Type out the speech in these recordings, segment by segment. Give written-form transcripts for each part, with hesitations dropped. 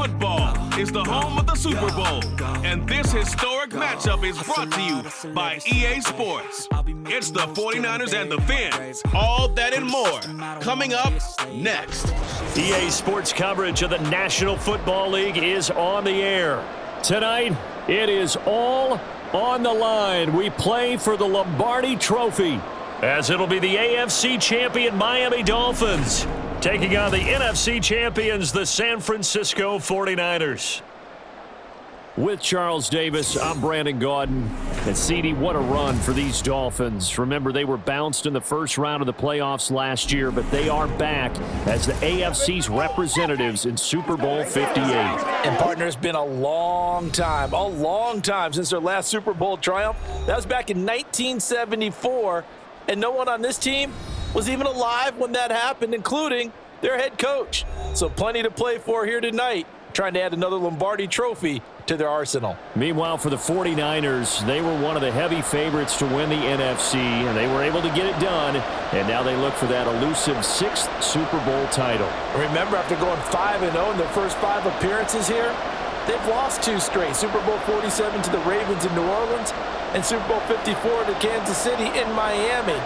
Football is the home of the Super Bowl, and this historic matchup is brought to you by EA Sports. It's the 49ers and the Fins, all that and more, coming up next. EA Sports coverage of the National Football League is on the air. Tonight, it is all on the line. We play for the Lombardi Trophy, as it'll be the AFC champion Miami Dolphins taking on the NFC champions, the San Francisco 49ers. With Charles Davis, I'm Brandon Gaudin. And CD, what a run for these Dolphins. Remember, they were bounced in the first round of the playoffs last year, but they are back as the AFC's representatives in Super Bowl 58. And partner, it's been a long time since their last Super Bowl triumph. That was back in 1974, and no one on this team was even alive when that happened, including their head coach. So plenty to play for here tonight, trying to add another Lombardi Trophy to their arsenal. Meanwhile, for the 49ers, they were one of the heavy favorites to win the NFC, and they were able to get it done, and now they look for that elusive 6th Super Bowl title. Remember, after going 5-0 in their first 5 appearances here, they've lost 2 straight. Super Bowl 47 to the Ravens in New Orleans, and Super Bowl 54 to Kansas City in Miami.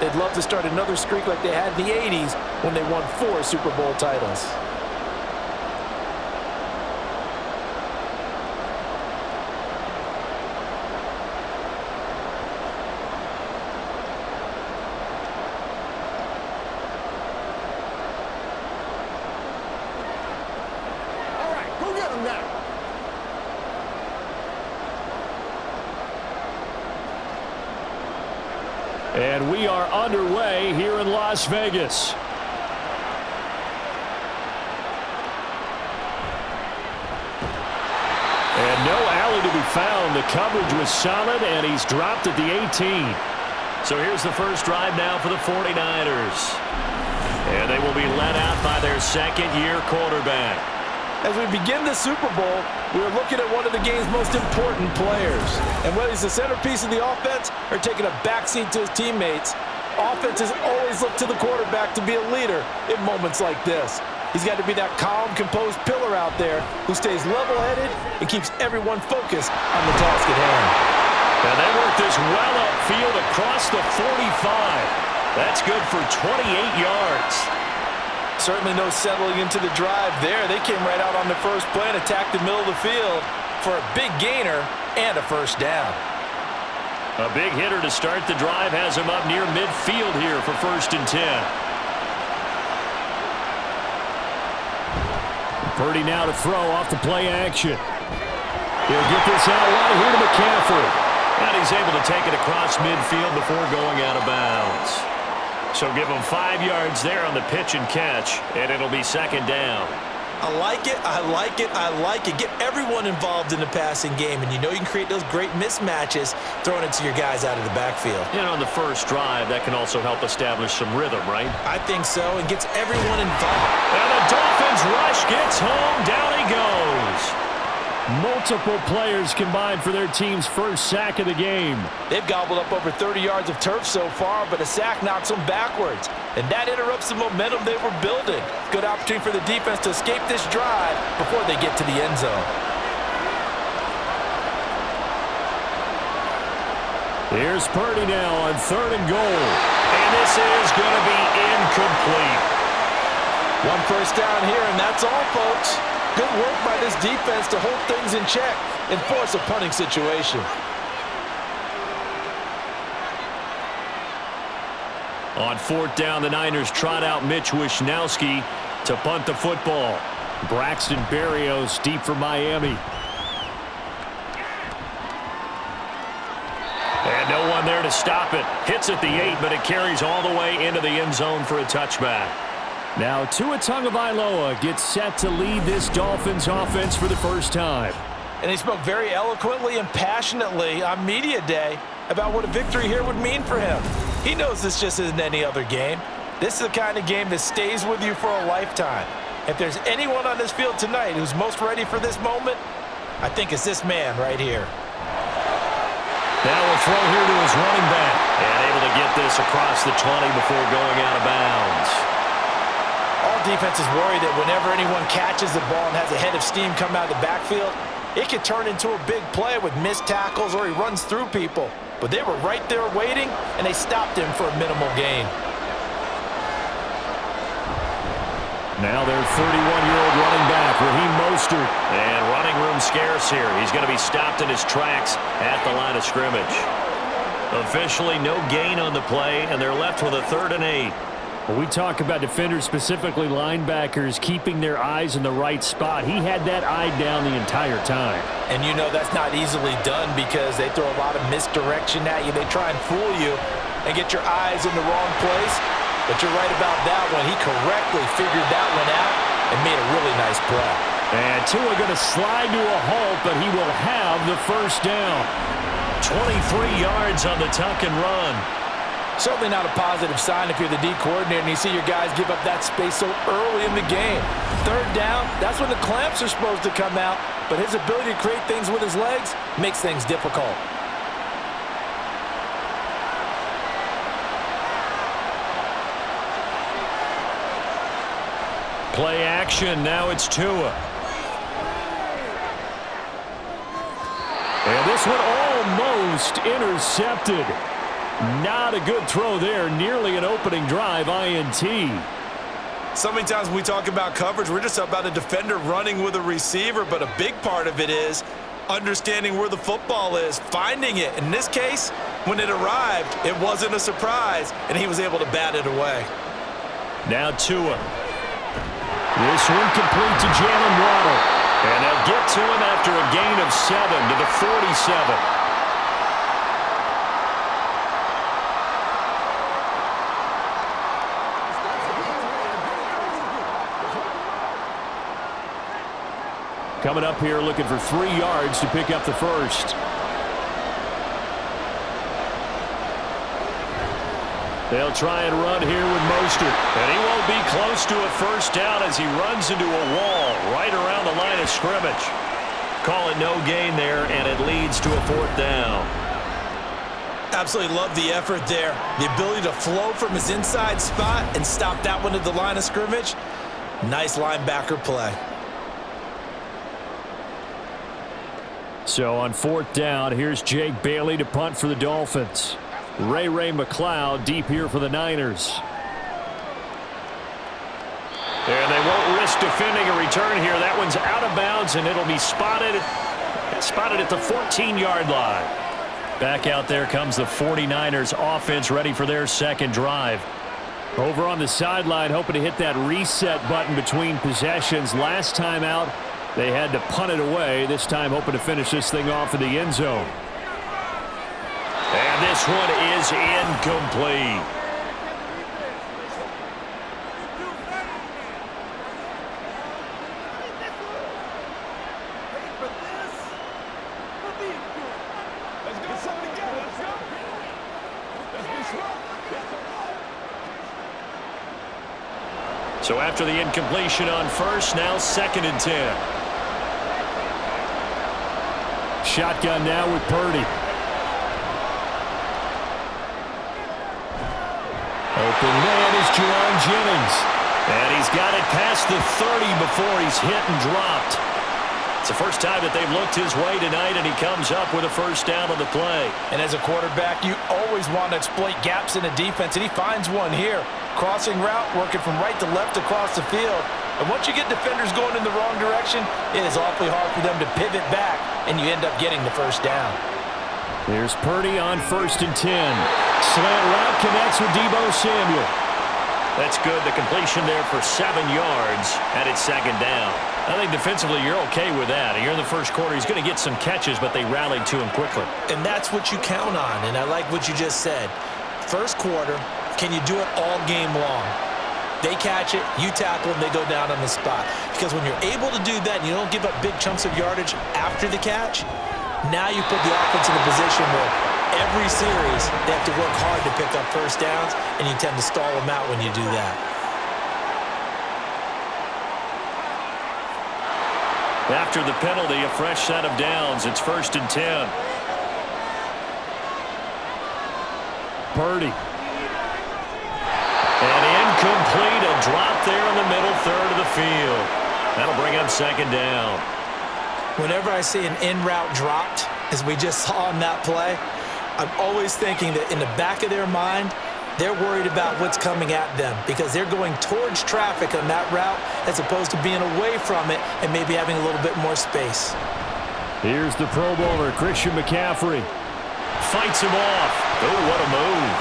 They'd love to start another streak like they had in the 80s when they won 4 Super Bowl titles. And we are underway here in Las Vegas. And no alley to be found. The coverage was solid, and he's dropped at the 18. So here's the first drive now for the 49ers. And they will be led out by their second-year quarterback. As we begin the Super Bowl, we're looking at one of the game's most important players. And whether he's the centerpiece of the offense or taking a backseat to his teammates, offenses always look to the quarterback to be a leader in moments like this. He's got to be that calm, composed pillar out there who stays level-headed and keeps everyone focused on the task at hand. And they work this well upfield across the 45. That's good for 28 yards. Certainly no settling into the drive there. They came right out on the first play and attacked the middle of the field for a big gainer and a first down. A big hitter to start the drive has him up near midfield here for 1st and 10. Purdy now to throw off the play action. He'll get this out right here to McCaffrey. And he's able to take it across midfield before going out of bounds. So give him 5 yards there on the pitch and catch, and it'll be 2nd down. I like it, I like it, I like it. Get everyone involved in the passing game, and you know you can create those great mismatches throwing it to your guys out of the backfield. And on the first drive, that can also help establish some rhythm, right? I think so, and gets everyone involved. And the Dolphins rush gets home, down he goes. Multiple players combined for their team's first sack of the game. They've gobbled up over 30 yards of turf so far, but a sack knocks them backwards. And that interrupts the momentum they were building. Good opportunity for the defense to escape this drive before they get to the end zone. Here's Purdy now on 3rd and goal. And this is going to be incomplete. 1 first down here, and that's all, folks. Good work by this defense to hold things in check and force a punting situation. On 4th down, the Niners trot out Mitch Wishnowsky to punt the football. Braxton Berrios deep for Miami. And no one there to stop it. Hits at the 8, but it carries all the way into the end zone for a touchback. Now Tua Tagovailoa gets set to lead this Dolphins offense for the first time. And he spoke very eloquently and passionately on media day about what a victory here would mean for him. He knows this just isn't any other game. This is the kind of game that stays with you for a lifetime. If there's anyone on this field tonight who's most ready for this moment, I think it's this man right here. Now we'll throw here to his running back. And able to get this across the 20 before going out of bounds. All defense is worried that whenever anyone catches the ball and has a head of steam come out of the backfield, it could turn into a big play with missed tackles or he runs through people. But they were right there waiting, and they stopped him for a minimal gain. Now their 31-year-old running back, Raheem Mostert. And running room scarce here. He's going to be stopped in his tracks at the line of scrimmage. Officially no gain on the play, and they're left with a 3rd and 8. When we talk about defenders, specifically linebackers, keeping their eyes in the right spot, he had that eye down the entire time. And you know that's not easily done because they throw a lot of misdirection at you. They try and fool you and get your eyes in the wrong place. But you're right about that one. He correctly figured that one out and made a really nice play. And Tua going to slide to a halt, but he will have the first down. 23 yards on the tuck and run. Certainly not a positive sign if you're the D coordinator and you see your guys give up that space so early in the game. 3rd down, that's when the clamps are supposed to come out, but his ability to create things with his legs makes things difficult. Play action, now it's Tua. And this one almost intercepted. Not a good throw there, nearly an opening drive INT. So many times when we talk about coverage, we're just about a defender running with a receiver, but a big part of it is understanding where the football is, finding it. In this case, when it arrived, it wasn't a surprise, and he was able to bat it away. Now Tua. This one complete to Jalen Waddle. And they'll get to him after a gain of 7 to the 47. Coming up here looking for 3 yards to pick up the first. They'll try and run here with Mostert. And he won't be close to a first down as he runs into a wall right around the line of scrimmage. Call it no gain there, and it leads to a 4th down. Absolutely love the effort there. The ability to flow from his inside spot and stop that one at the line of scrimmage. Nice linebacker play. So on 4th down, here's Jake Bailey to punt for the Dolphins. Ray McCloud deep here for the Niners. And they won't risk defending a return here. That one's out of bounds, and it'll be spotted at the 14-yard line. Back out there comes the 49ers offense ready for their 2nd drive. Over on the sideline, hoping to hit that reset button between possessions. Last time out, they had to punt it away. This time hoping to finish this thing off in the end zone. And this one is incomplete. So after the incompletion on first, now 2nd and 10. Shotgun now with Purdy. Open man is Jerron Jennings. And he's got it past the 30 before he's hit and dropped. It's the first time that they've looked his way tonight, and he comes up with a first down on the play. And as a quarterback, you always want to exploit gaps in a defense, and he finds one here. Crossing route, working from right to left across the field. And once you get defenders going in the wrong direction, it is awfully hard for them to pivot back, and you end up getting the first down. Here's Purdy on 1st and 10. Slant route connects with Deebo Samuel. That's good. The completion there for 7 yards, and it's 2nd down. I think defensively you're okay with that. Here in the first quarter, he's going to get some catches, but they rallied to him quickly. And that's what you count on, and I like what you just said. First quarter, can you do it all game long? They catch it, you tackle them, they go down on the spot. Because when you're able to do that and you don't give up big chunks of yardage after the catch, now you put the offense in a position where every series they have to work hard to pick up first downs, and you tend to stall them out when you do that. After the penalty, a fresh set of downs. It's 1st and 10. Purdy. And incomplete, a drop there in the middle third of the field. That'll bring up second down. Whenever I see an in-route dropped, as we just saw in that play, I'm always thinking that in the back of their mind, they're worried about what's coming at them because they're going towards traffic on that route as opposed to being away from it and maybe having a little bit more space. Here's the Pro Bowler, Christian McCaffrey. Fights him off. Oh, what a move.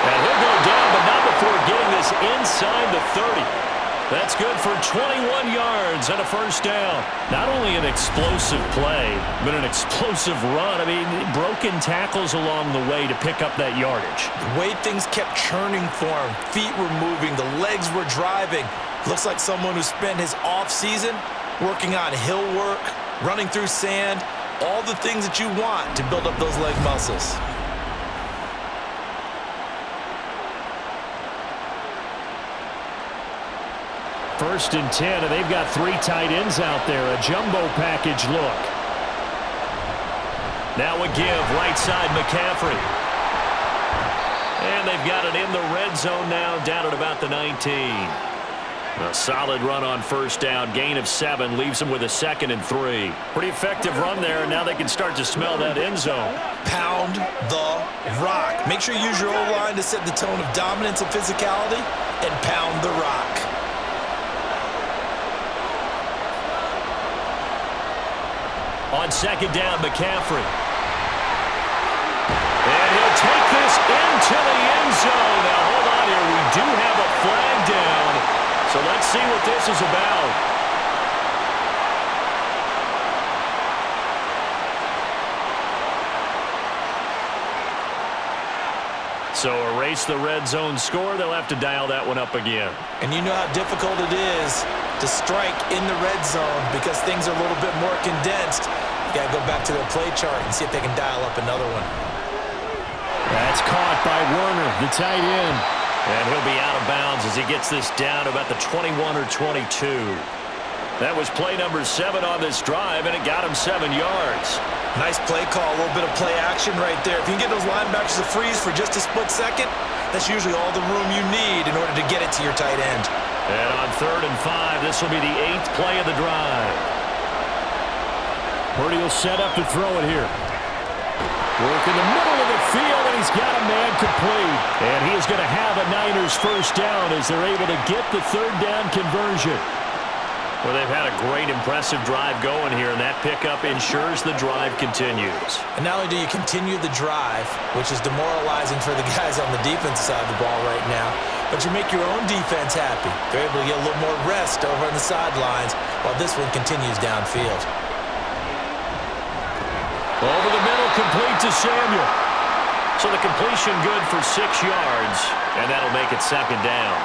And he'll go down, but not before getting this inside the 30. That's good for 21 yards and a first down. Not only an explosive play, but an explosive run. I mean, broken tackles along the way to pick up that yardage. The way things kept churning for him, feet were moving, the legs were driving. Looks like someone who spent his off-season working on hill work, running through sand, all the things that you want to build up those leg muscles. First and 10, and they've got 3 tight ends out there. A jumbo package look. Now a give, right side McCaffrey. And they've got it in the red zone now, down at about the 19. A solid run on first down, gain of 7, leaves them with a 2nd and 3. Pretty effective run there, and now they can start to smell that end zone. Pound the rock. Make sure you use your O-line to set the tone of dominance and physicality, and pound the rock. On second down, McCaffrey. And he'll take this into the end zone. Now, hold on here. We do have a flag down. So let's see what this is about. So erase the red zone score. They'll have to dial that one up again. And you know how difficult it is to strike in the red zone because things are a little bit more condensed. You got to go back to their play chart and see if they can dial up another one. That's caught by Werner, the tight end. And he'll be out of bounds as he gets this down to about the 21 or 22. That was play number 7 on this drive, and it got him 7 yards. Nice play call, a little bit of play action right there. If you can get those linebackers to freeze for just a split second, that's usually all the room you need in order to get it to your tight end. And on 3rd and 5, this will be the 8th play of the drive. Purdy will set up to throw it here. Work in the middle of the field, and he's got a man complete. And he is going to have a Niners first down as they're able to get the 3rd down conversion. Well, they've had a great, impressive drive going here, and that pickup ensures the drive continues. And not only do you continue the drive, which is demoralizing for the guys on the defensive side of the ball right now, but you make your own defense happy. They're able to get a little more rest over on the sidelines while this one continues downfield. Over the middle, complete to Samuel. So the completion good for 6 yards, and that'll make it 2nd down.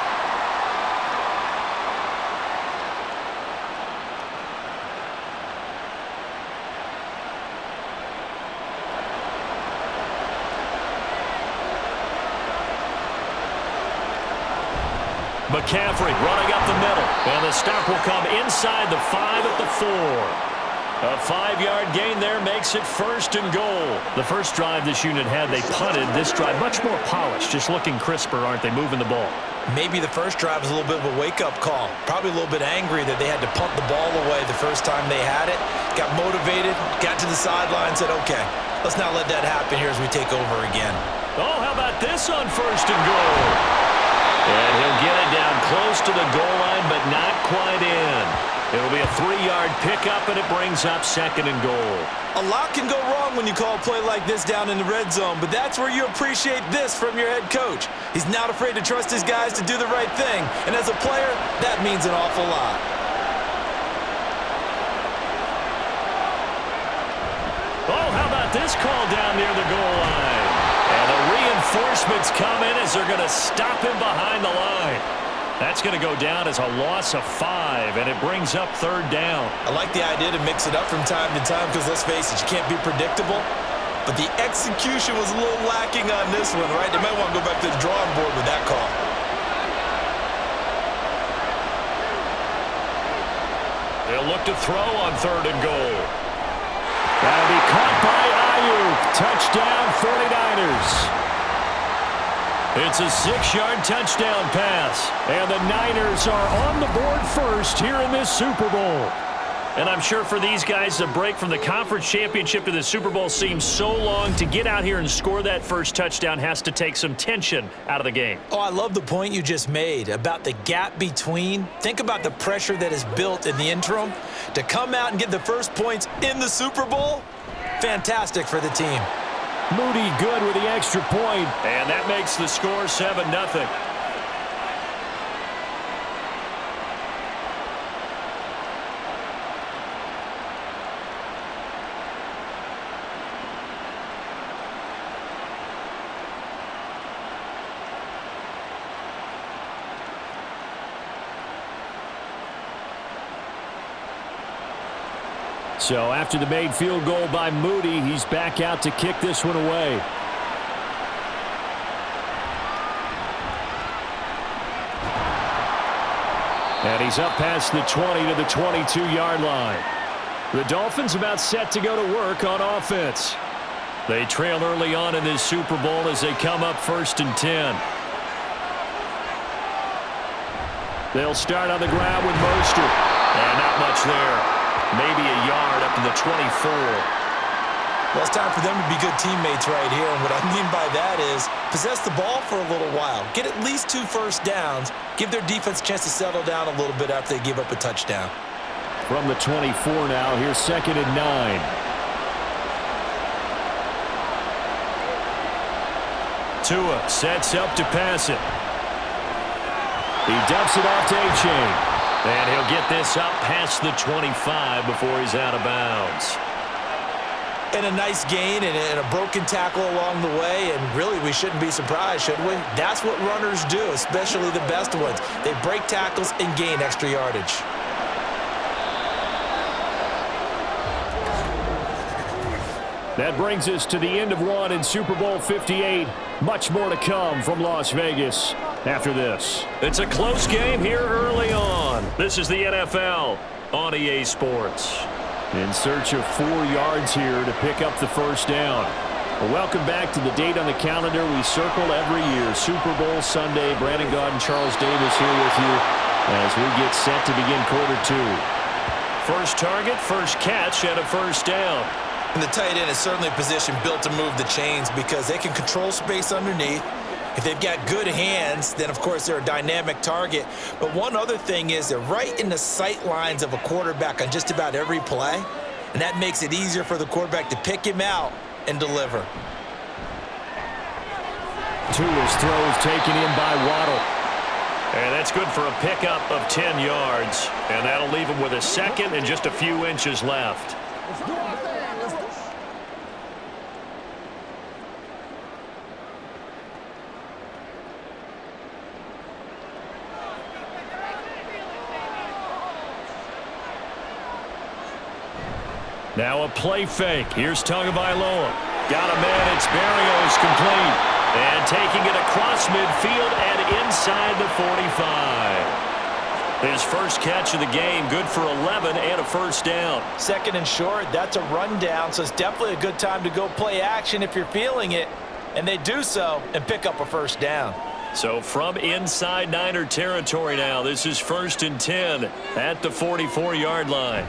McCaffrey running up the middle, and the stop will come inside the 5 at the 4. A 5-yard gain there makes it 1st and goal. The first drive this unit had, they punted. This drive, much more polished, just looking crisper, aren't they, moving the ball? Maybe the first drive was a little bit of a wake-up call. Probably a little bit angry that they had to punt the ball away the first time they had it. Got motivated, got to the sideline, said, okay, let's not let that happen here as we take over again. Oh, how about this on 1st and goal? And he'll get it down close to the goal line, but not quite in. It'll be a 3-yard pickup, and it brings up 2nd and goal. A lot can go wrong when you call a play like this down in the red zone, but that's where you appreciate this from your head coach. He's not afraid to trust his guys to do the right thing, and as a player, that means an awful lot. Oh, how about this call down near the goal line? And the reinforcements come in as they're going to stop him behind the line. That's going to go down as a loss of 5, and it brings up 3rd down. I like the idea to mix it up from time to time because, let's face it, you can't be predictable. But the execution was a little lacking on this one, right? They might want to go back to the drawing board with that call. They'll look to throw on 3rd and goal. That'll be caught by Ayuk. Touchdown, 49ers. It's a 6-yard touchdown pass. And the Niners are on the board first here in this Super Bowl. And I'm sure for these guys, the break from the conference championship to the Super Bowl seems so long. To get out here and score that first touchdown has to take some tension out of the game. Oh, I love the point you just made about the gap between. Think about the pressure that is built in the interim. To come out and get the first points in the Super Bowl, fantastic for the team. Moody good with the extra point. And that makes the score 7-0. So after the made field goal by Moody, he's back out to kick this one away. And he's up past the 20 to the 22-yard line. The Dolphins about set to go to work on offense. They trail early on in this Super Bowl as they come up 1st and 10. They'll start on the ground with Mostert. And not much there. Maybe a yard up to the 24. Well, it's time for them to be good teammates right here. And what I mean by that is possess the ball for a little while. Get at least 2 first downs. Give their defense a chance to settle down a little bit after they give up a touchdown. From the 24 now, here's 2nd and 9. Tua sets up to pass it. He dumps it off to A-Chain. And he'll get this up past the 25 before he's out of bounds. And a nice gain and a broken tackle along the way. And really, we shouldn't be surprised, should we? That's what runners do, especially the best ones. They break tackles and gain extra yardage. That brings us to the end of one in Super Bowl 58. Much more to come from Las Vegas after this. It's a close game here early on. This is the NFL on EA Sports. In search of 4 yards here to pick up the first down. Well, welcome back to the date on the calendar we circle every year. Super Bowl Sunday. Brandon Gaudin, Charles Davis here with you as we get set to begin quarter 2. First target, first catch, and a first down. And the tight end is certainly a position built to move the chains because they can control space underneath. If they've got good hands, then, of course, they're a dynamic target. But one other thing is they're right in the sight lines of a quarterback on just about every play, and that makes it easier for the quarterback to pick him out and deliver. Tua's throw is taken in by Waddle. And that's good for a pickup of 10 yards. And that'll leave him with a second and just a few inches left. Now a play fake. Here's Tagovailoa. Got a man. It's Berrios complete. And taking it across midfield and inside the 45. His first catch of the game, good for 11 and a first down. 2nd and short, that's a rundown, so it's definitely a good time to go play action if you're feeling it. And they do so and pick up a first down. So from inside Niner territory now, this is 1st and 10 at the 44-yard line.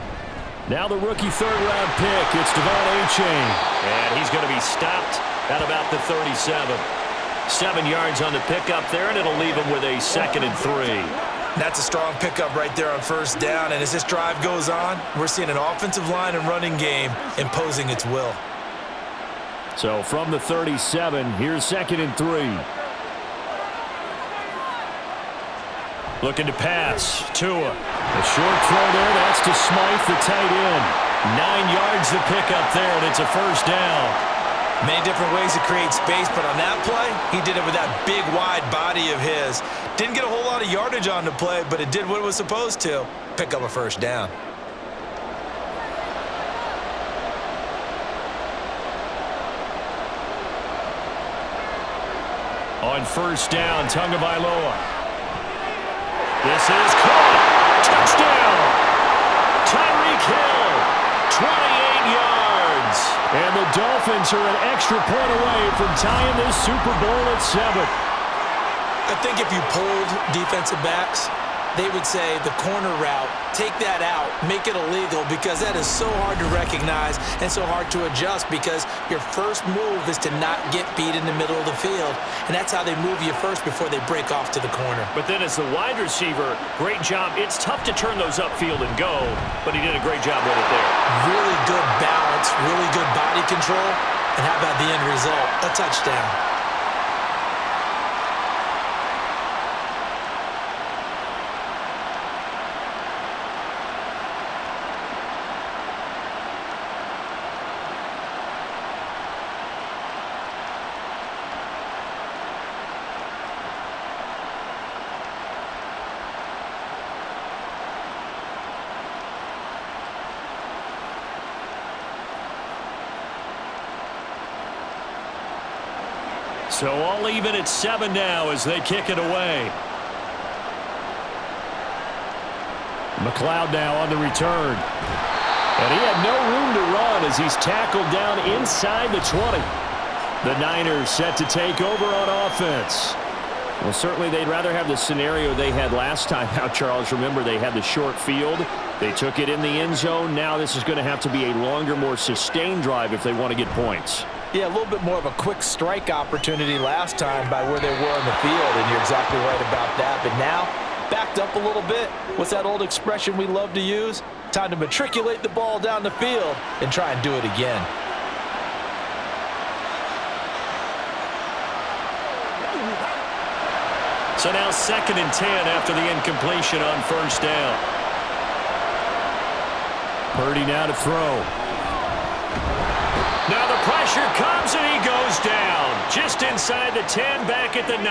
Now the rookie 3rd-round pick, it's Devon A-Chain. And he's going to be stopped at about the 37. 7 yards on the pickup there, and it'll leave him with a 2nd and 3. That's a strong pickup right there on first down. And as this drive goes on, we're seeing an offensive line and running game imposing its will. So from the 37, here's 2nd and 3. Looking to pass. Tua. A short throw there. That's to Smythe, the tight end. 9 yards to pick up there, and it's a first down. Many different ways to create space, but on that play, he did it with that big, wide body of his. Didn't get a whole lot of yardage on the play, but it did what it was supposed to. Pick up a first down. On first down, Tagovailoa. This is caught. Touchdown. Tyreek Hill, 28 yards. And the Dolphins are an extra point away from tying this Super Bowl at 7. I think if you polled defensive backs, they would say the corner route, take that out, make it illegal, because that is so hard to recognize and so hard to adjust, because your first move is to not get beat in the middle of the field, and that's how they move you first before they break off to the corner. But then as the wide receiver, great job. It's tough to turn those upfield and go, but he did a great job with it there. Really good balance, really good body control, and how about the end result? A touchdown. So all even at 7 now as they kick it away. McLeod now on the return. And he had no room to run as he's tackled down inside the 20. The Niners set to take over on offense. Well, certainly they'd rather have the scenario they had last time out, Charles. Remember, they had the short field. They took it in the end zone. Now this is going to have to be a longer, more sustained drive if they want to get points. Yeah, a little bit more of a quick strike opportunity last time by where they were on the field, and you're exactly right about that. But now, backed up a little bit. What's that old expression we love to use? Time to matriculate the ball down the field and try and do it again. So now 2nd and 10 after the incompletion on first down. Purdy now to throw. Now the pressure comes and he goes down. Just inside the 10, back at the 9.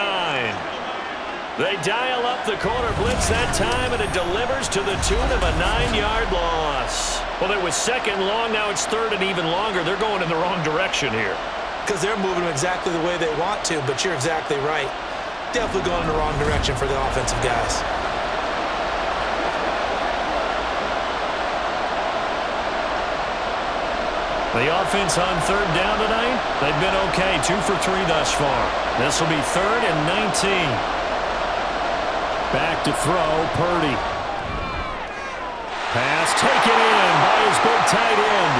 They dial up the corner blitz that time, and it delivers to the tune of a 9-yard loss. Well, it was 2nd long. Now it's 3rd and even longer. They're going in the wrong direction here. Because they're moving exactly the way they want to, but you're exactly right. Definitely going in the wrong direction for the offensive guys. The offense on 3rd down tonight, they've been okay, 2 for 3 thus far. This will be 3rd and 19. Back to throw, Purdy. Pass taken in by his big tight end.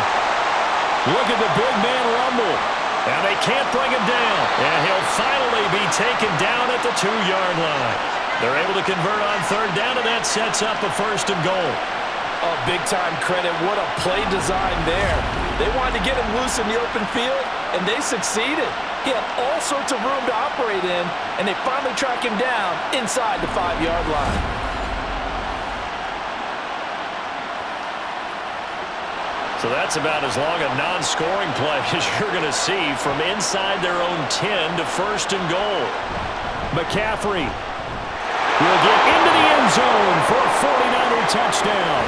Look at the big man rumble. And they can't bring him down. And he'll finally be taken down at the 2-yard line. They're able to convert on 3rd down, and that sets up a 1st and goal. Oh, big-time credit. What a play design there. They wanted to get him loose in the open field, and they succeeded. He had all sorts of room to operate in, and they finally track him down inside the 5-yard line. So that's about as long a non-scoring play as you're going to see from inside their own 10 to 1st and goal. McCaffrey will get into the end zone for a 49er touchdown.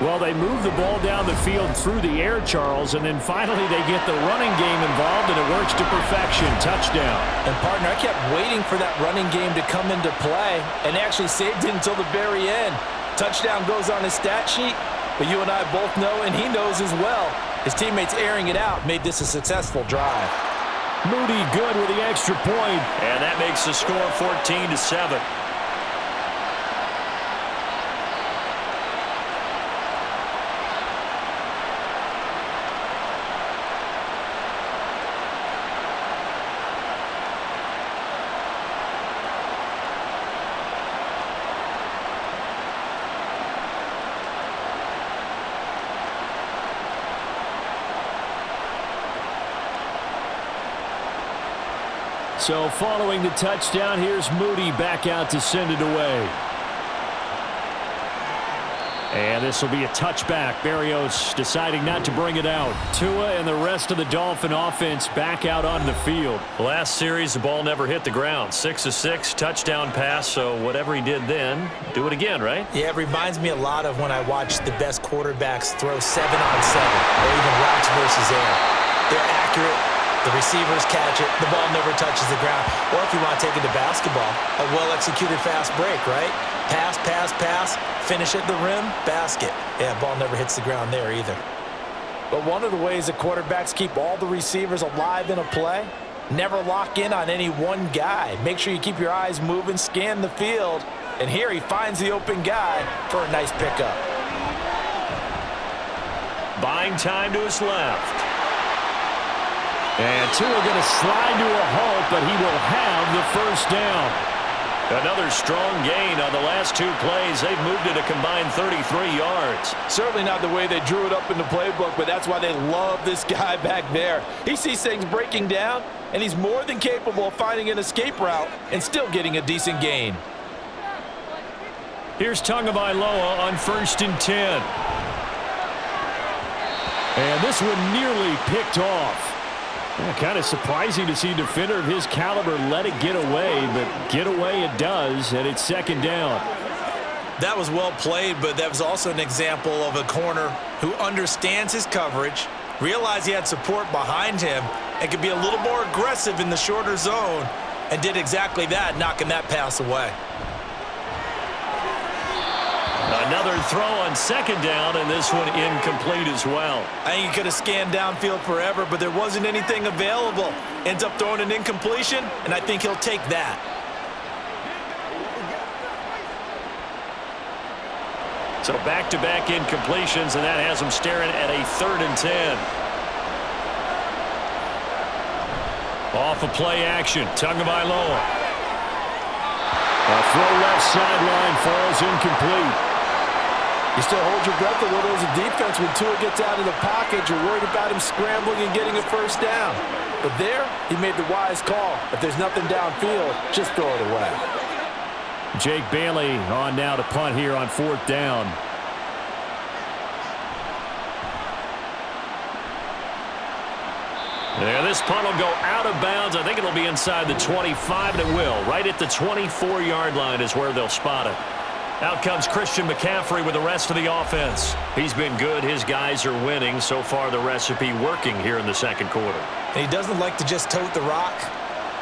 Well, they move the ball down the field through the air, Charles, and then finally they get the running game involved, and it works to perfection. Touchdown. And, partner, I kept waiting for that running game to come into play, and actually saved it until the very end. Touchdown goes on his stat sheet, but you and I both know, and he knows as well, his teammates airing it out made this a successful drive. Moody good with the extra point, and that makes the score 14-7. So following the touchdown, here's Moody back out to send it away. And this will be a touchback. Berrios deciding not to bring it out. Tua and the rest of the Dolphin offense back out on the field. Last series, the ball never hit the ground. 6 of 6, touchdown pass. So whatever he did then, do it again, right? Yeah, it reminds me a lot of when I watch the best quarterbacks throw 7-on-7 or even routes versus air. They're accurate. The receivers catch it. The ball never touches the ground. Or if you want to take it to basketball, a well-executed fast break, right? Pass, pass, pass, finish at the rim, basket. Yeah, ball never hits the ground there either. But one of the ways that quarterbacks keep all the receivers alive in a play, never lock in on any one guy. Make sure you keep your eyes moving, scan the field, and here he finds the open guy for a nice pickup. Buying time to his left. And Tua going to slide to a halt, but he will have the first down. Another strong gain on the last two plays. They've moved it a combined 33 yards. Certainly not the way they drew it up in the playbook, but that's why they love this guy back there. He sees things breaking down, and he's more than capable of finding an escape route and still getting a decent gain. Here's Tagovailoa on 1st and 10. And this one nearly picked off. Yeah, kind of surprising to see a defender of his caliber let it get away, but get away it does, and it's 2nd down. That was well played, but that was also an example of a corner who understands his coverage, realized he had support behind him, and could be a little more aggressive in the shorter zone, and did exactly that, knocking that pass away. Another throw on 2nd down, and this one incomplete as well. I think he could have scanned downfield forever, but there wasn't anything available. Ends up throwing an incompletion, and I think he'll take that. So back-to-back incompletions, and that has him staring at a 3rd and 10. Off of play action, Tagovailoa. A throw left sideline falls incomplete. You still hold your breath a little as a defense when Tua gets out of the pocket. You're worried about him scrambling and getting a first down. But there, he made the wise call. If there's nothing downfield, just throw it away. Jake Bailey on now to punt here on 4th down. Yeah, this punt will go out of bounds. I think it'll be inside the 25, and it will. Right at the 24-yard line is where they'll spot it. Out comes Christian McCaffrey with the rest of the offense. He's been good. His guys are winning. So far, the recipe working here in the 2nd quarter. And he doesn't like to just tote the rock.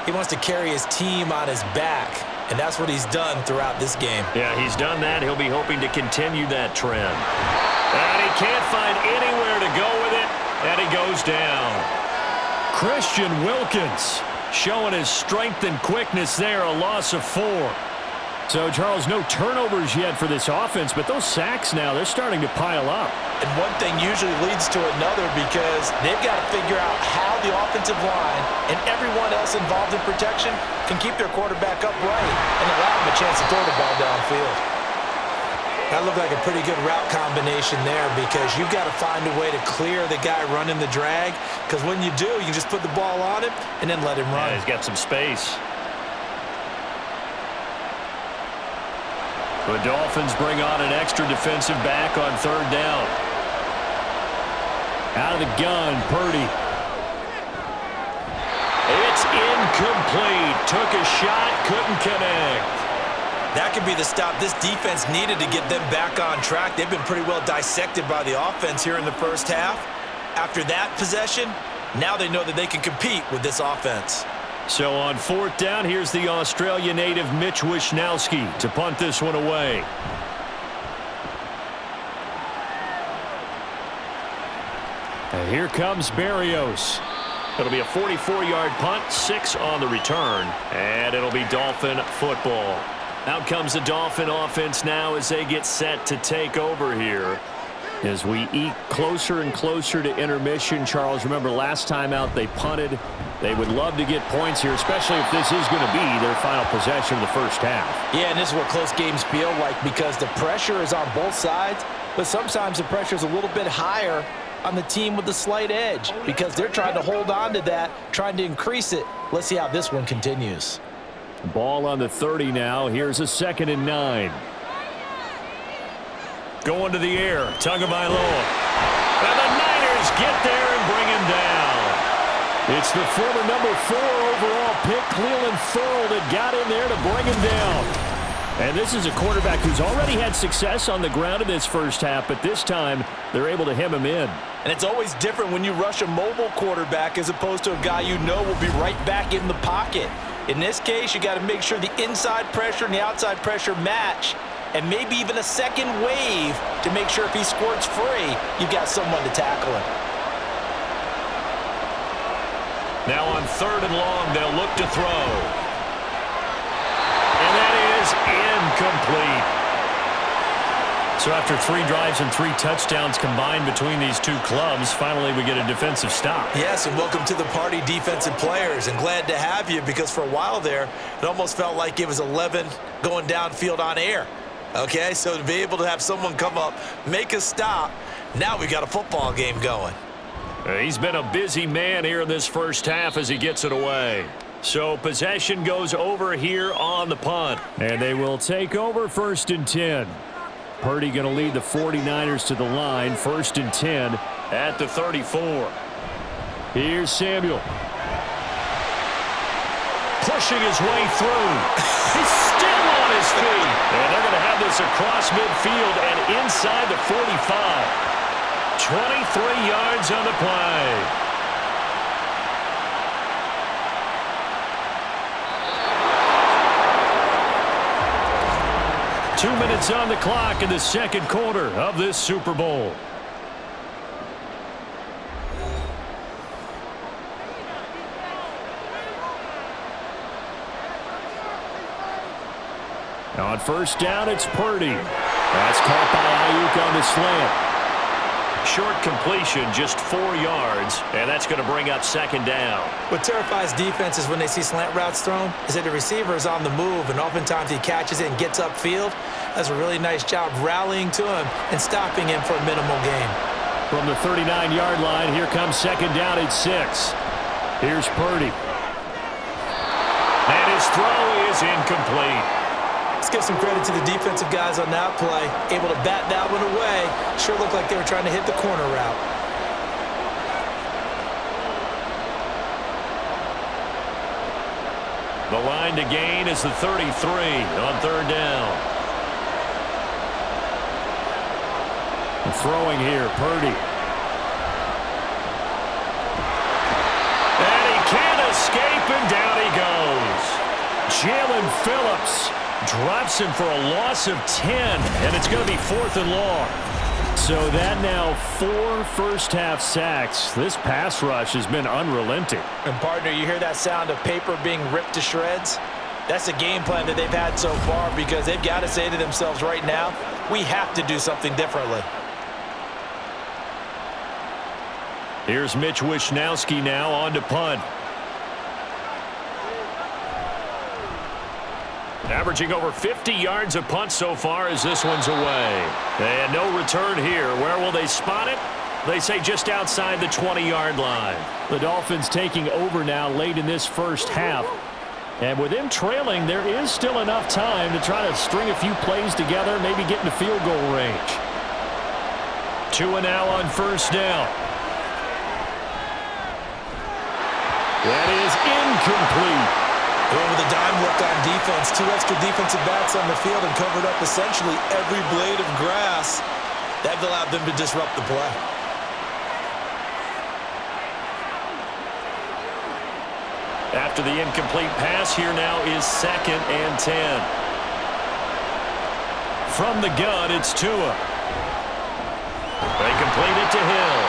He wants to carry his team on his back, and that's what he's done throughout this game. Yeah, he's done that. He'll be hoping to continue that trend. And he can't find anywhere to go with it, and he goes down. Christian Wilkins showing his strength and quickness there, a loss of 4. So, Charles, no turnovers yet for this offense, but those sacks now, they're starting to pile up. And one thing usually leads to another because they've got to figure out how the offensive line and everyone else involved in protection can keep their quarterback upright and allow him a chance to throw the ball downfield. That looked like a pretty good route combination there because you've got to find a way to clear the guy running the drag because when you do, you can just put the ball on him and then let him run. Yeah, he's got some space. The Dolphins bring on an extra defensive back on 3rd down. Out of the gun, Purdy. It's incomplete. Took a shot, couldn't connect. That could be the stop this defense needed to get them back on track. They've been pretty well dissected by the offense here in the first half. After that possession, now they know that they can compete with this offense. So on 4th down, here's the Australia native Mitch Wishnowski to punt this one away. And here comes Berrios. It'll be a 44-yard punt, 6 on the return, and it'll be Dolphin football. Out comes the Dolphin offense now as they get set to take over here. As we eke closer and closer to intermission, Charles, remember last time out they punted. They would love to get points here, especially if this is going to be their final possession of the first half. Yeah, and this is what close games feel like because the pressure is on both sides, but sometimes the pressure is a little bit higher on the team with the slight edge because they're trying to hold on to that, trying to increase it. Let's see how this one continues. Ball on the 30 now. Here's a 2nd and 9. Going to the air, Tagovailoa. And the Niners get there and bring him down. It's the former number 4 overall pick, Cleveland Ferrell, that got in there to bring him down. And this is a quarterback who's already had success on the ground in this first half, but this time they're able to hem him in. And it's always different when you rush a mobile quarterback as opposed to a guy you know will be right back in the pocket. In this case, you got to make sure the inside pressure and the outside pressure match, and maybe even a second wave to make sure if he squirts free, you've got someone to tackle him. Now on 3rd and long, they'll look to throw. And that is incomplete. So after 3 drives and 3 touchdowns combined between these two clubs, finally we get a defensive stop. Yes, and welcome to the party, defensive players, and glad to have you, because for a while there, it almost felt like it was 11 going downfield on air. Okay, so to be able to have someone come up, make a stop, now we got a football game going. He's been a busy man here in this first half as he gets it away. So possession goes over here on the punt. And they will take over 1st and 10. Purdy going to lead the 49ers to the line, 1st and 10 at the 34. Here's Samuel. Pushing his way through. He's still on his feet. And they're going to have this across midfield and inside the 45. 23 yards on the play. 2 minutes on the clock in the second quarter of this Super Bowl. On 1st down, it's Purdy. That's caught by Ayuk on the slant. Short completion, just 4 yards, and that's going to bring up 2nd down. What terrifies defenses when they see slant routes thrown is that the receiver is on the move, and oftentimes he catches it and gets upfield. Does a really nice job rallying to him and stopping him for a minimal gain. From the 39-yard line, here comes 2nd down at 6. Here's Purdy. And his throw is incomplete. Let's give some credit to the defensive guys on that play. Able to bat that one away. Sure looked like they were trying to hit the corner route. The line to gain is the 33 on 3rd down. And throwing here, Purdy. And he can't escape, and down he goes. Jalen Phillips drops him for a loss of 10, and it's going to be 4th and long. So that now 4 first-half sacks. This pass rush has been unrelenting. And, partner, you hear that sound of paper being ripped to shreds? That's a game plan that they've had so far, because they've got to say to themselves right now, we have to do something differently. Here's Mitch Wishnowski now on to punt. Averaging over 50 yards a punt so far as this one's away. And no return here. Where will they spot it? They say just outside the 20-yard line. The Dolphins taking over now late in this first half. And with them trailing, there is still enough time to try to string a few plays together, maybe get into field goal range. 2 and now on 1st down. That is incomplete. Going with a dime work on defense. 2 extra defensive backs on the field and covered up essentially every blade of grass. That allowed them to disrupt the play. After the incomplete pass, here now is 2nd and 10. From the gun, it's Tua. They complete it to Hill.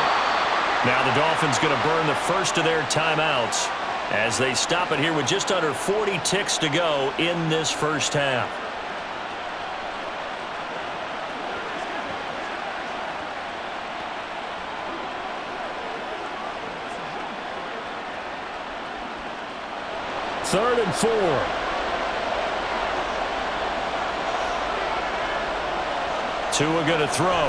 Now the Dolphins going to burn the first of their timeouts as they stop it here with just under 40 ticks to go in this first half. Third and 4. Tua going to throw.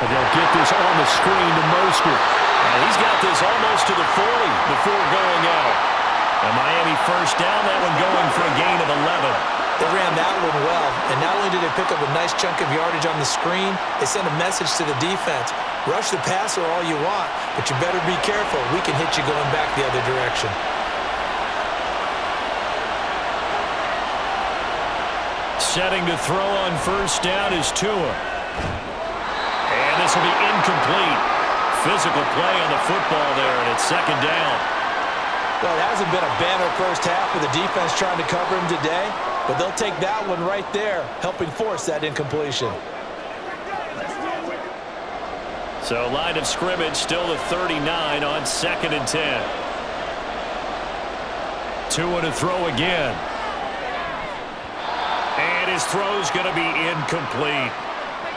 And they'll get this on the screen to Mostert. And he's got this almost to the 40 before going out. And Miami first down, that one going for a gain of 11. They ran that one well, and not only did they pick up a nice chunk of yardage on the screen, they sent a message to the defense. Rush the passer all you want, but you better be careful. We can hit you going back the other direction. Setting to throw on first down is Tua. And this will be incomplete. Physical play on the football there, and it's 2nd down. Well, it hasn't been a banner first half with the defense trying to cover him today, but they'll take that one right there, helping force that incompletion. So line of scrimmage still the 39 on 2nd and 10. 2 to throw again. And his throw's going to be incomplete.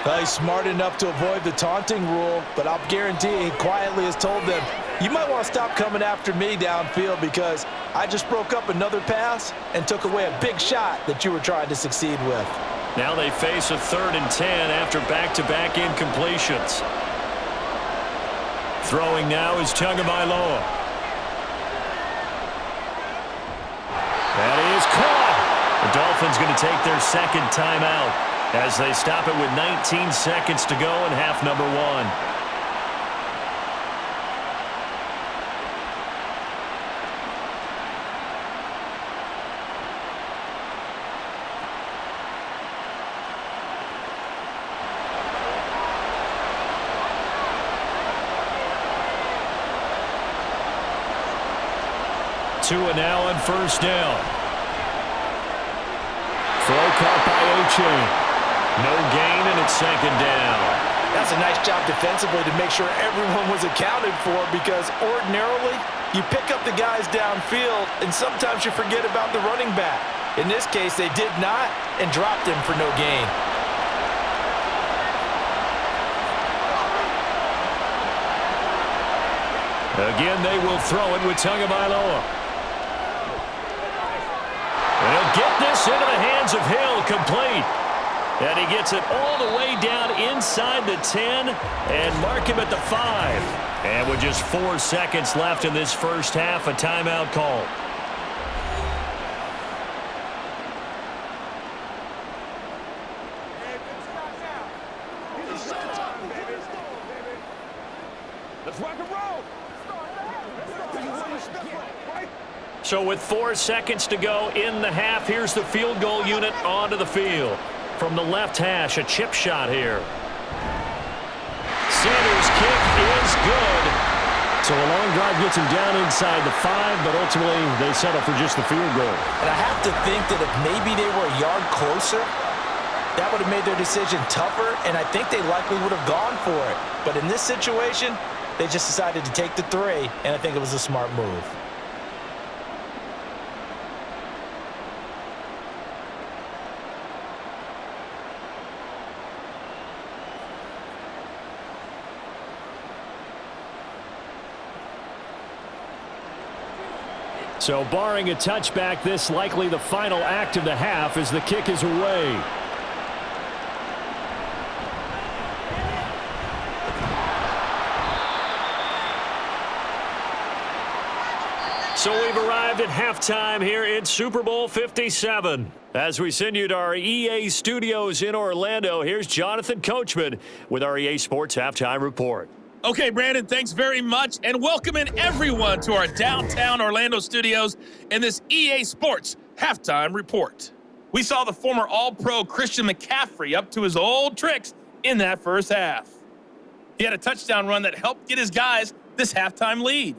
Well, he's smart enough to avoid the taunting rule, but I'll guarantee he quietly has told them, you might want to stop coming after me downfield because I just broke up another pass and took away a big shot that you were trying to succeed with. Now they face a 3rd and 10 after back-to-back incompletions. Throwing now is Tagovailoa. That is caught. The Dolphins going to take their 2nd timeout as they stop it with 19 seconds to go in half number 1. Tua now on 1st down. Throw caught by O'Chain. No gain, and it's 2nd down. That's a nice job defensively to make sure everyone was accounted for because ordinarily you pick up the guys downfield and sometimes you forget about the running back. In this case, they did not and dropped him for no gain. Again, they will throw it with Tagovailoa. He'll get this into the hands of Hill, complete. And he gets it all the way down inside the 10 and mark him at the 5. And with just 4 seconds left in this first half, a timeout call. Let's rock and roll. So with 4 seconds to go in the half, here's the field goal unit onto the field. From the left hash, a chip shot here. Sanders' kick is good. So a long drive gets him down inside the 5, but ultimately they settle for just the field goal. And I have to think that if maybe they were a yard closer, that would have made their decision tougher, and I think they likely would have gone for it. But in this situation, they just decided to take the 3, and I think it was a smart move. So barring a touchback, this likely the final act of the half as the kick is away. So we've arrived at halftime here in Super Bowl 57. As we send you to our EA studios in Orlando, here's Jonathan Coachman with our EA Sports Halftime Report. Okay, Brandon, thanks very much, and welcome in everyone to our downtown Orlando studios in this EA Sports Halftime Report. We saw the former All-Pro Christian McCaffrey up to his old tricks in that first half. He had a touchdown run that helped get his guys this halftime lead.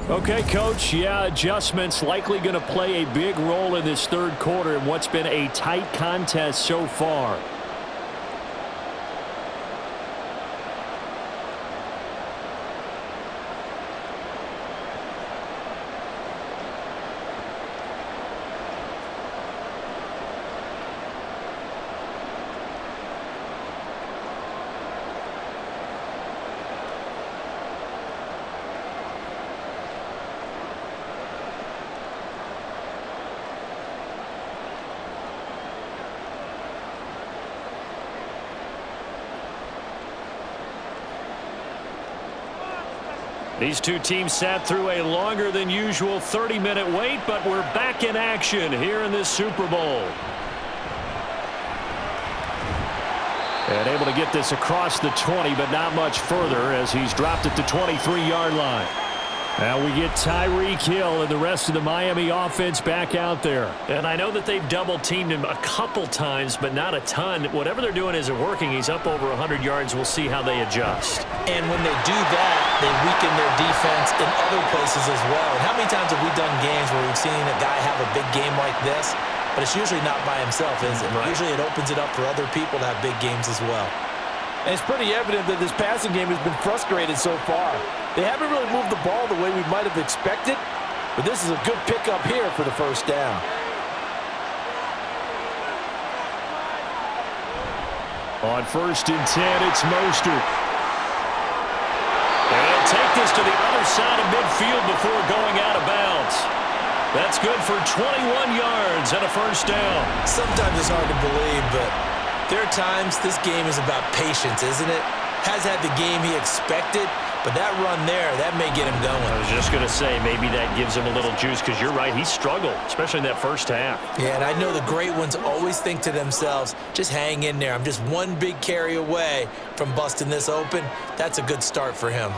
Okay, Coach, adjustments likely going to play a big role in this third quarter in what's been a tight contest so far. These two teams sat through a longer than usual 30-minute wait, but we're back in action here in this Super Bowl. And able to get this across the 20, but not much further as he's dropped it to 23-yard line. Now we get Tyreek Hill and the rest of the Miami offense back out there. And I know that they've double-teamed him a couple times, but not a ton. Whatever they're doing isn't working. He's up over 100 yards. We'll see how they adjust. And when they do that, they weaken their defense in other places as well. And how many times have we done games where we've seen a guy have a big game like this, but it's usually not by himself, is it? Right. Usually it opens it up for other people to have big games as well. And it's pretty evident that this passing game has been frustrated so far. They haven't really moved the ball the way we might have expected, but this is a good pickup here for the first down. On 1st and 10, it's Mostert. And he'll take this to the other side of midfield before going out of bounds. That's good for 21 yards and a first down. Sometimes it's hard to believe, but there are times this game is about patience, isn't it? Has had the game he expected, but that run there, that may get him going. I was just going to say, maybe that gives him a little juice, because you're right, he struggled, especially in that first half. Yeah, and I know the great ones always think to themselves, just hang in there. I'm just one big carry away from busting this open. That's a good start for him.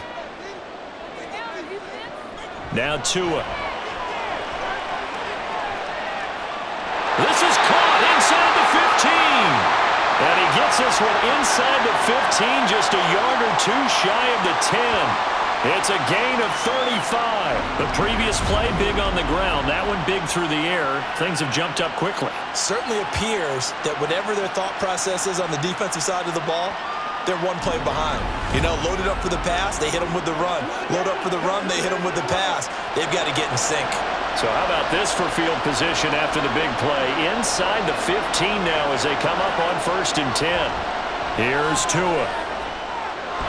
Now Tua. This is caught inside the 15. And he gets this one inside the 15, just a yard or two shy of the 10. It's a gain of 35. The previous play big on the ground. That one big through the air. Things have jumped up quickly. Certainly appears that whatever their thought process is on the defensive side of the ball, they're one play behind. You know, loaded up for the pass, they hit them with the run. Load up for the run, they hit them with the pass. They've got to get in sync. So how about this for field position after the big play? Inside the 15 now as they come up on 1st and 10. Here's Tua.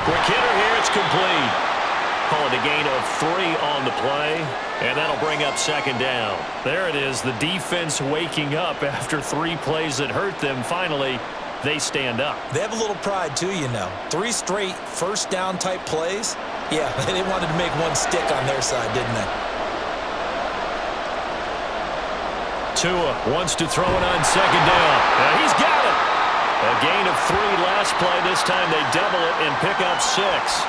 Quick hitter here, it's complete. Call it a gain of 3 on the play, and that'll bring up 2nd down. There it is, the defense waking up after 3 plays that hurt them. Finally, they stand up. They have a little pride too, you know. 3 straight first down type plays. Yeah, they wanted to make one stick on their side, didn't they? Tua wants to throw it on 2nd down. And he's got it. A gain of 3 last play. This time they double it and pick up 6.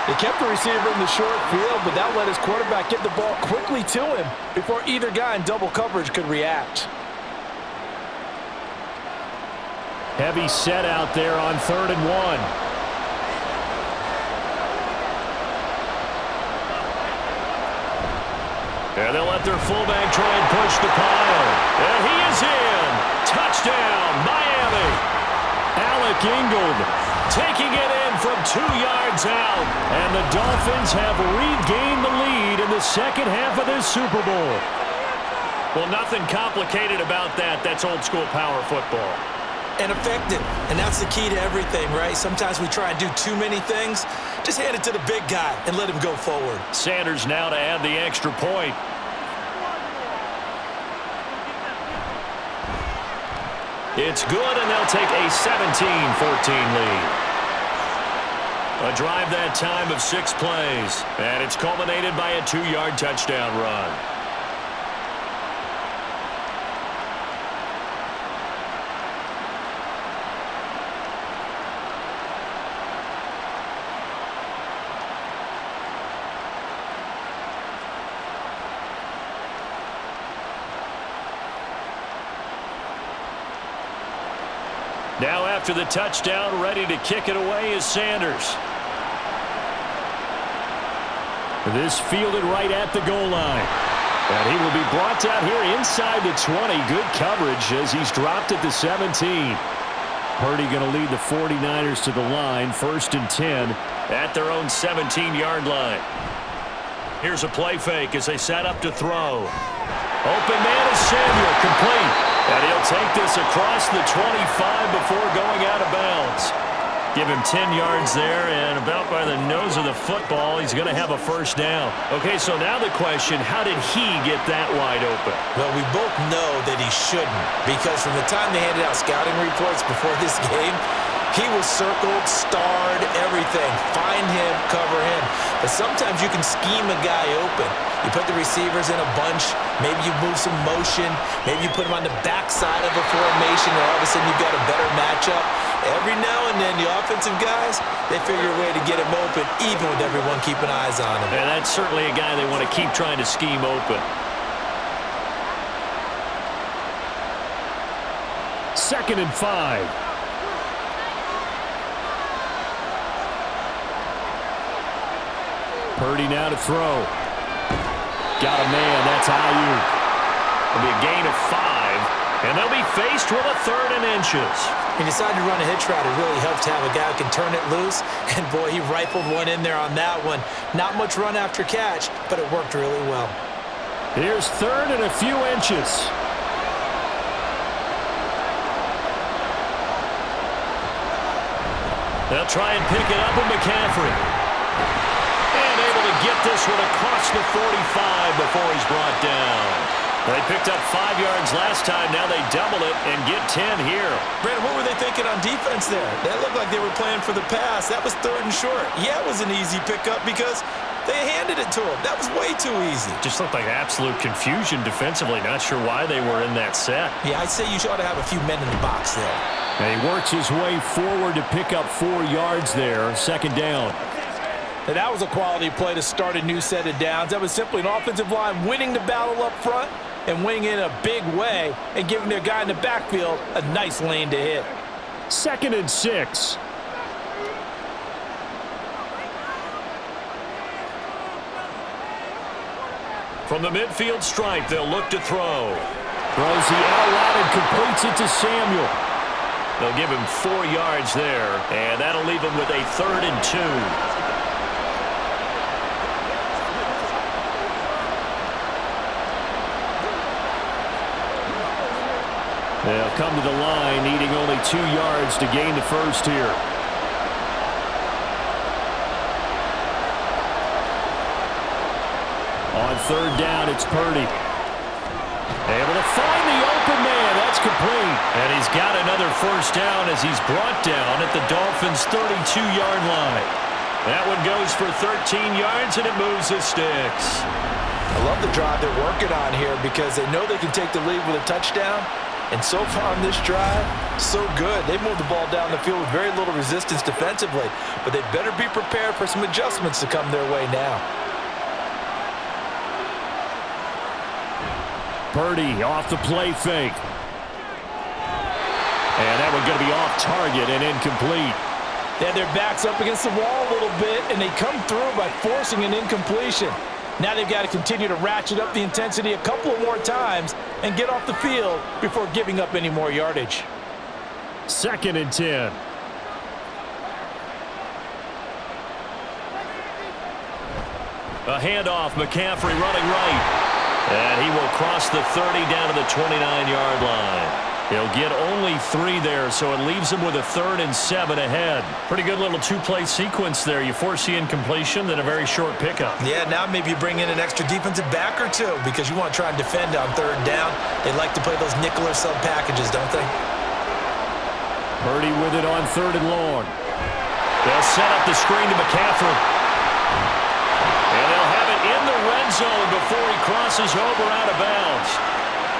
They kept the receiver in the short field, but that let his quarterback get the ball quickly to him before either guy in double coverage could react. Heavy set out there on 3rd and 1. And they'll let their fullback try and push the pile. And he is in. Touchdown, Miami. Alec Ingold taking it in from 2 yards out. And the Dolphins have regained the lead in the second half of this Super Bowl. Well, nothing complicated about that. That's old school power football. And effective. And that's the key to everything, right? Sometimes we try and do too many things. Just hand it to the big guy and let him go forward. Sanders now to add the extra point. It's good, and they'll take a 17-14 lead. A drive that time of 6 plays, and it's culminated by a 2-yard touchdown run. Now after the touchdown, ready to kick it away is Sanders. This fielded right at the goal line. And he will be brought down here inside the 20. Good coverage as he's dropped at the 17. Purdy going to lead the 49ers to the line. 1st and 10 at their own 17-yard line. Here's a play fake as they set up to throw. Open man is Samuel, complete. And he'll take this across the 25 before going out of bounds. Give him 10 yards there, and about by the nose of the football, he's going to have a first down. Okay, so now the question, how did he get that wide open? Well, we both know that he shouldn't, because from the time they handed out scouting reports before this game, he was circled, starred, everything. Find him, cover him. But sometimes you can scheme a guy open. You put the receivers in a bunch. Maybe you move some motion. Maybe you put them on the backside of a formation, and all of a sudden you've got a better matchup. Every now and then, the offensive guys, they figure a way to get him open, even with everyone keeping eyes on him. And that's certainly a guy they want to keep trying to scheme open. 2nd and 5. Purdy now to throw. Got a man. That's Ayuk. It'll be a gain of 5. And they'll be faced with a 3rd and inches. He decided to run a hitch route. It really helps to have a guy who can turn it loose. And, boy, he rifled one in there on that one. Not much run after catch, but it worked really well. Here's 3rd and a few inches. They'll try and pick it up with McCaffrey. And able to get this one across the 45 before he's brought down. They picked up 5 yards last time. Now they double it and get 10 here. Brandon, what were they thinking on defense there? That looked like they were playing for the pass. That was 3rd and short. Yeah, it was an easy pickup because they handed it to him. That was way too easy. Just looked like absolute confusion defensively. Not sure why they were in that set. Yeah, I'd say you ought to have a few men in the box there. And he works his way forward to pick up 4 yards there. 2nd down. And that was a quality play to start a new set of downs. That was simply an offensive line winning the battle up front and winning in a big way and giving their guy in the backfield a nice lane to hit. 2nd and 6. From the midfield stripe, they'll look to throw. Throws the out route and completes it to Samuel. They'll give him 4 yards there, and that'll leave him with a 3rd and 2. They'll come to the line, needing only 2 yards to gain the first here. On 3rd down, it's Purdy. Able to find the open man. That's complete. And he's got another 1st down as he's brought down at the Dolphins' 32-yard line. That one goes for 13 yards, and it moves the sticks. I love the drive they're working on here because they know they can take the lead with a touchdown. And so far on this drive, so good. They moved the ball down the field with very little resistance defensively. But they better be prepared for some adjustments to come their way now. Purdy off the play fake. And that one going to be off target and incomplete. They had their backs up against the wall a little bit, and they come through by forcing an incompletion. Now they've got to continue to ratchet up the intensity a couple of more times and get off the field before giving up any more yardage. 2nd and 10. A handoff, McCaffrey running right. And he will cross the 30 down to the 29-yard line. He'll get only 3 there, so it leaves him with a 3rd and 7 ahead. Pretty good little 2-play sequence there. You force the incompletion, then a very short pickup. Yeah, now maybe you bring in an extra defensive back or two because you want to try and defend on 3rd down. They like to play those nickel or sub packages, don't they? Purdy with it on 3rd and long. They'll set up the screen to McCaffrey. And they'll have it in the red zone before he crosses over out of bounds.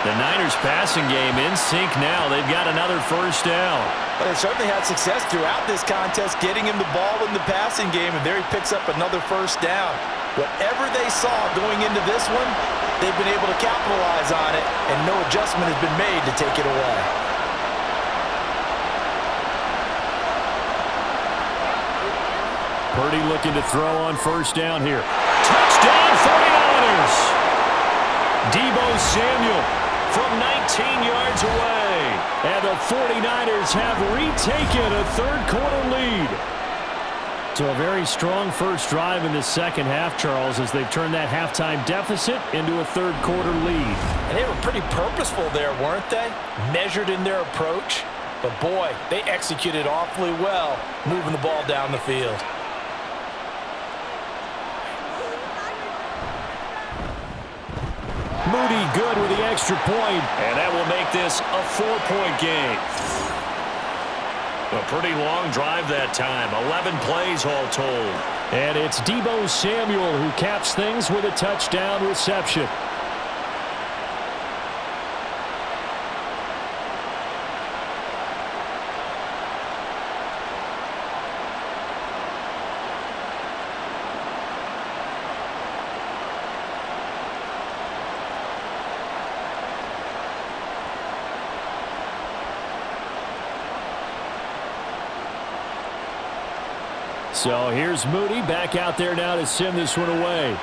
The Niners passing game in sync now. They've got another 1st down. But they certainly had success throughout this contest getting him the ball in the passing game, and there he picks up another 1st down. Whatever they saw going into this one, they've been able to capitalize on it, and no adjustment has been made to take it away. Purdy looking to throw on 1st down here. Touchdown 49ers! Deebo Samuel from 19 yards away. And the 49ers have retaken a 3rd quarter lead. So a very strong first drive in the 2nd half, Charles, as they've turned that halftime deficit into a 3rd quarter lead. And they were pretty purposeful there, weren't they? Measured in their approach. But boy, they executed awfully well, moving the ball down the field. Moody good with the extra point, and that will make this a 4-point game. A pretty long drive that time, 11 plays all told. And it's Deebo Samuel who caps things with a touchdown reception. So here's Moody back out there now to send this one away.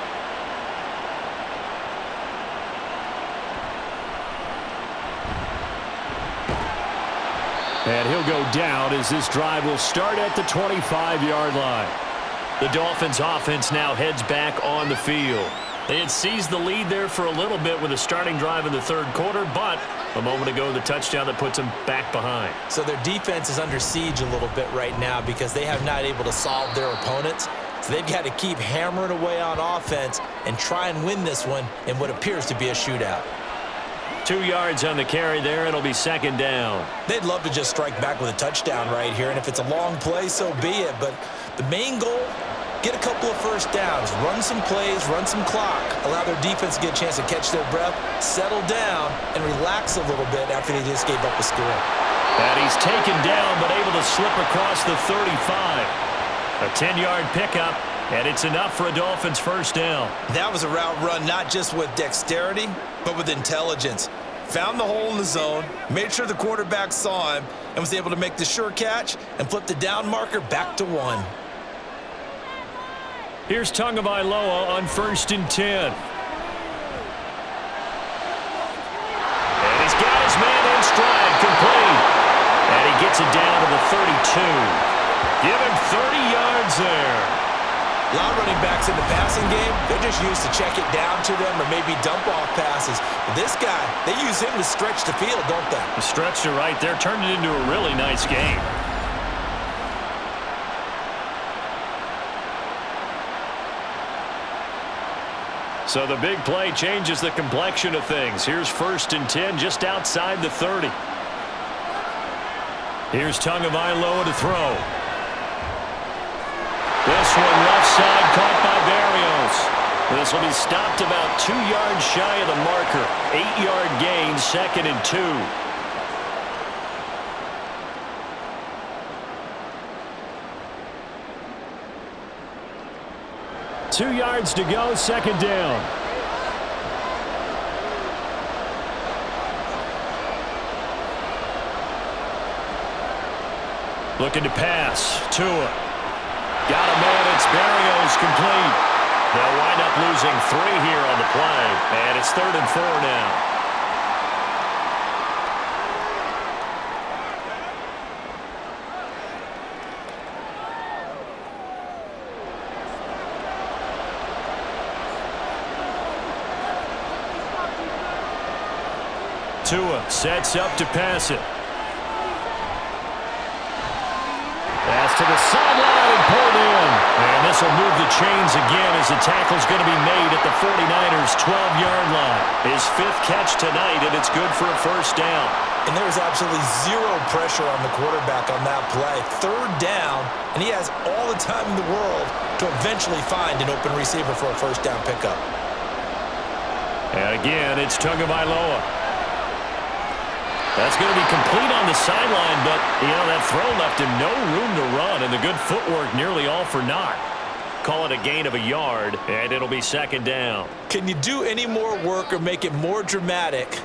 And he'll go down as this drive will start at the 25-yard line. The Dolphins offense now heads back on the field. They had seized the lead there for a little bit with a starting drive in the third quarter, but a moment ago the touchdown that puts them back behind. So their defense is under siege a little bit right now because they have not able to solve their opponents. So they've got to keep hammering away on offense and try and win this one in what appears to be a shootout. 2 yards on the carry there. It'll be second down. They'd love to just strike back with a touchdown right here, and if it's a long play, so be it. But the main goal, get a couple of first downs, run some plays, run some clock, allow their defense to get a chance to catch their breath, settle down, and relax a little bit after they just gave up a score. And he's taken down but able to slip across the 35. A 10-yard pickup, and it's enough for a Dolphins first down. That was a route run not just with dexterity, but with intelligence. Found the hole in the zone, made sure the quarterback saw him, and was able to make the sure catch and flip the down marker back to 1. Here's Tagovailoa on 1st and 10. And he's got his man in stride, complete. And he gets it down to the 32. Give him 30 yards there. A lot of running backs in the passing game, they're just used to check it down to them or maybe dump off passes. But this guy, they use him to stretch the field, don't they? He stretched it right there, turned it into a really nice game. So the big play changes the complexion of things. Here's 1st and 10 just outside the 30. Here's Tagovailoa to throw. This one left side caught by Barrios. This will be stopped about 2 yards shy of the marker. 8-yard gain, 2nd and 2. 2 yards to go, second down. Looking to pass. Tua. Got a man, it's Barrios, complete. They'll wind up losing 3 here on the play, and it's 3rd and 4 now. Tua sets up to pass it. Pass to the sideline and pulled in. And this will move the chains again as the tackle's going to be made at the 49ers' 12-yard line. His 5th catch tonight, and it's good for a first down. And there was absolutely zero pressure on the quarterback on that play. 3rd down, and he has all the time in the world to eventually find an open receiver for a first down pickup. And again, it's Tagovailoa. That's going to be complete on the sideline, but, that throw left him no room to run, and the good footwork nearly all for naught. Call it a gain of a yard, and it'll be 2nd down. Can you do any more work or make it more dramatic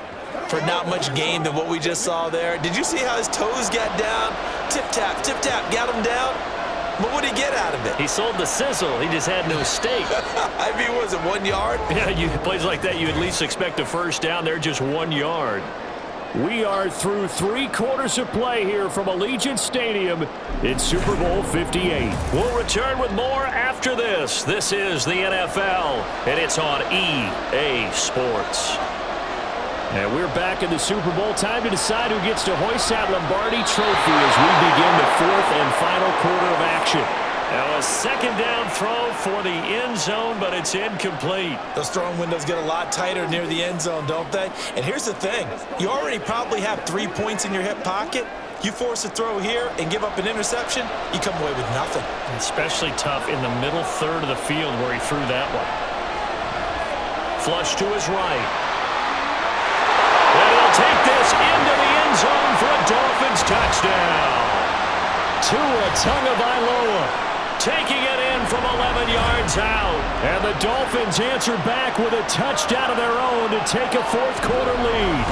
for not much gain than what we just saw there? Did you see how his toes got down? Tip-tap, got him down. But what did he get out of it? He sold the sizzle. He just had no steak. I mean, was it 1 yard? Yeah, plays like that, you at least expect a first down. They're just 1 yard. We are through 3 quarters of play here from Allegiant Stadium in Super Bowl 58. We'll return with more after this. This is the NFL, and it's on EA Sports. And we're back in the Super Bowl. Time to decide who gets to hoist that Lombardi Trophy as we begin the 4th and final quarter of action. Now a 2nd down throw for the end zone, but it's incomplete. Those throwing windows get a lot tighter near the end zone, don't they? And here's the thing. You already probably have 3 points in your hip pocket. You force a throw here and give up an interception, you come away with nothing. Especially tough in the middle third of the field where he threw that one. Flush to his right. And he'll take this into the end zone for a Dolphins touchdown. Tua Tagovailoa taking it in from 11 yards out. And the Dolphins answer back with a touchdown of their own to take a 4th quarter lead.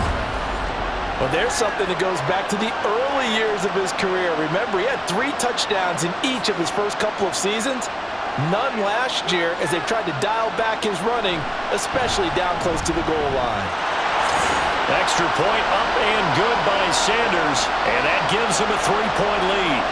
Well, there's something that goes back to the early years of his career. Remember, he had 3 touchdowns in each of his first couple of seasons. None last year as they tried to dial back his running, especially down close to the goal line. Extra point up and good by Sanders, and that gives him a 3-point lead.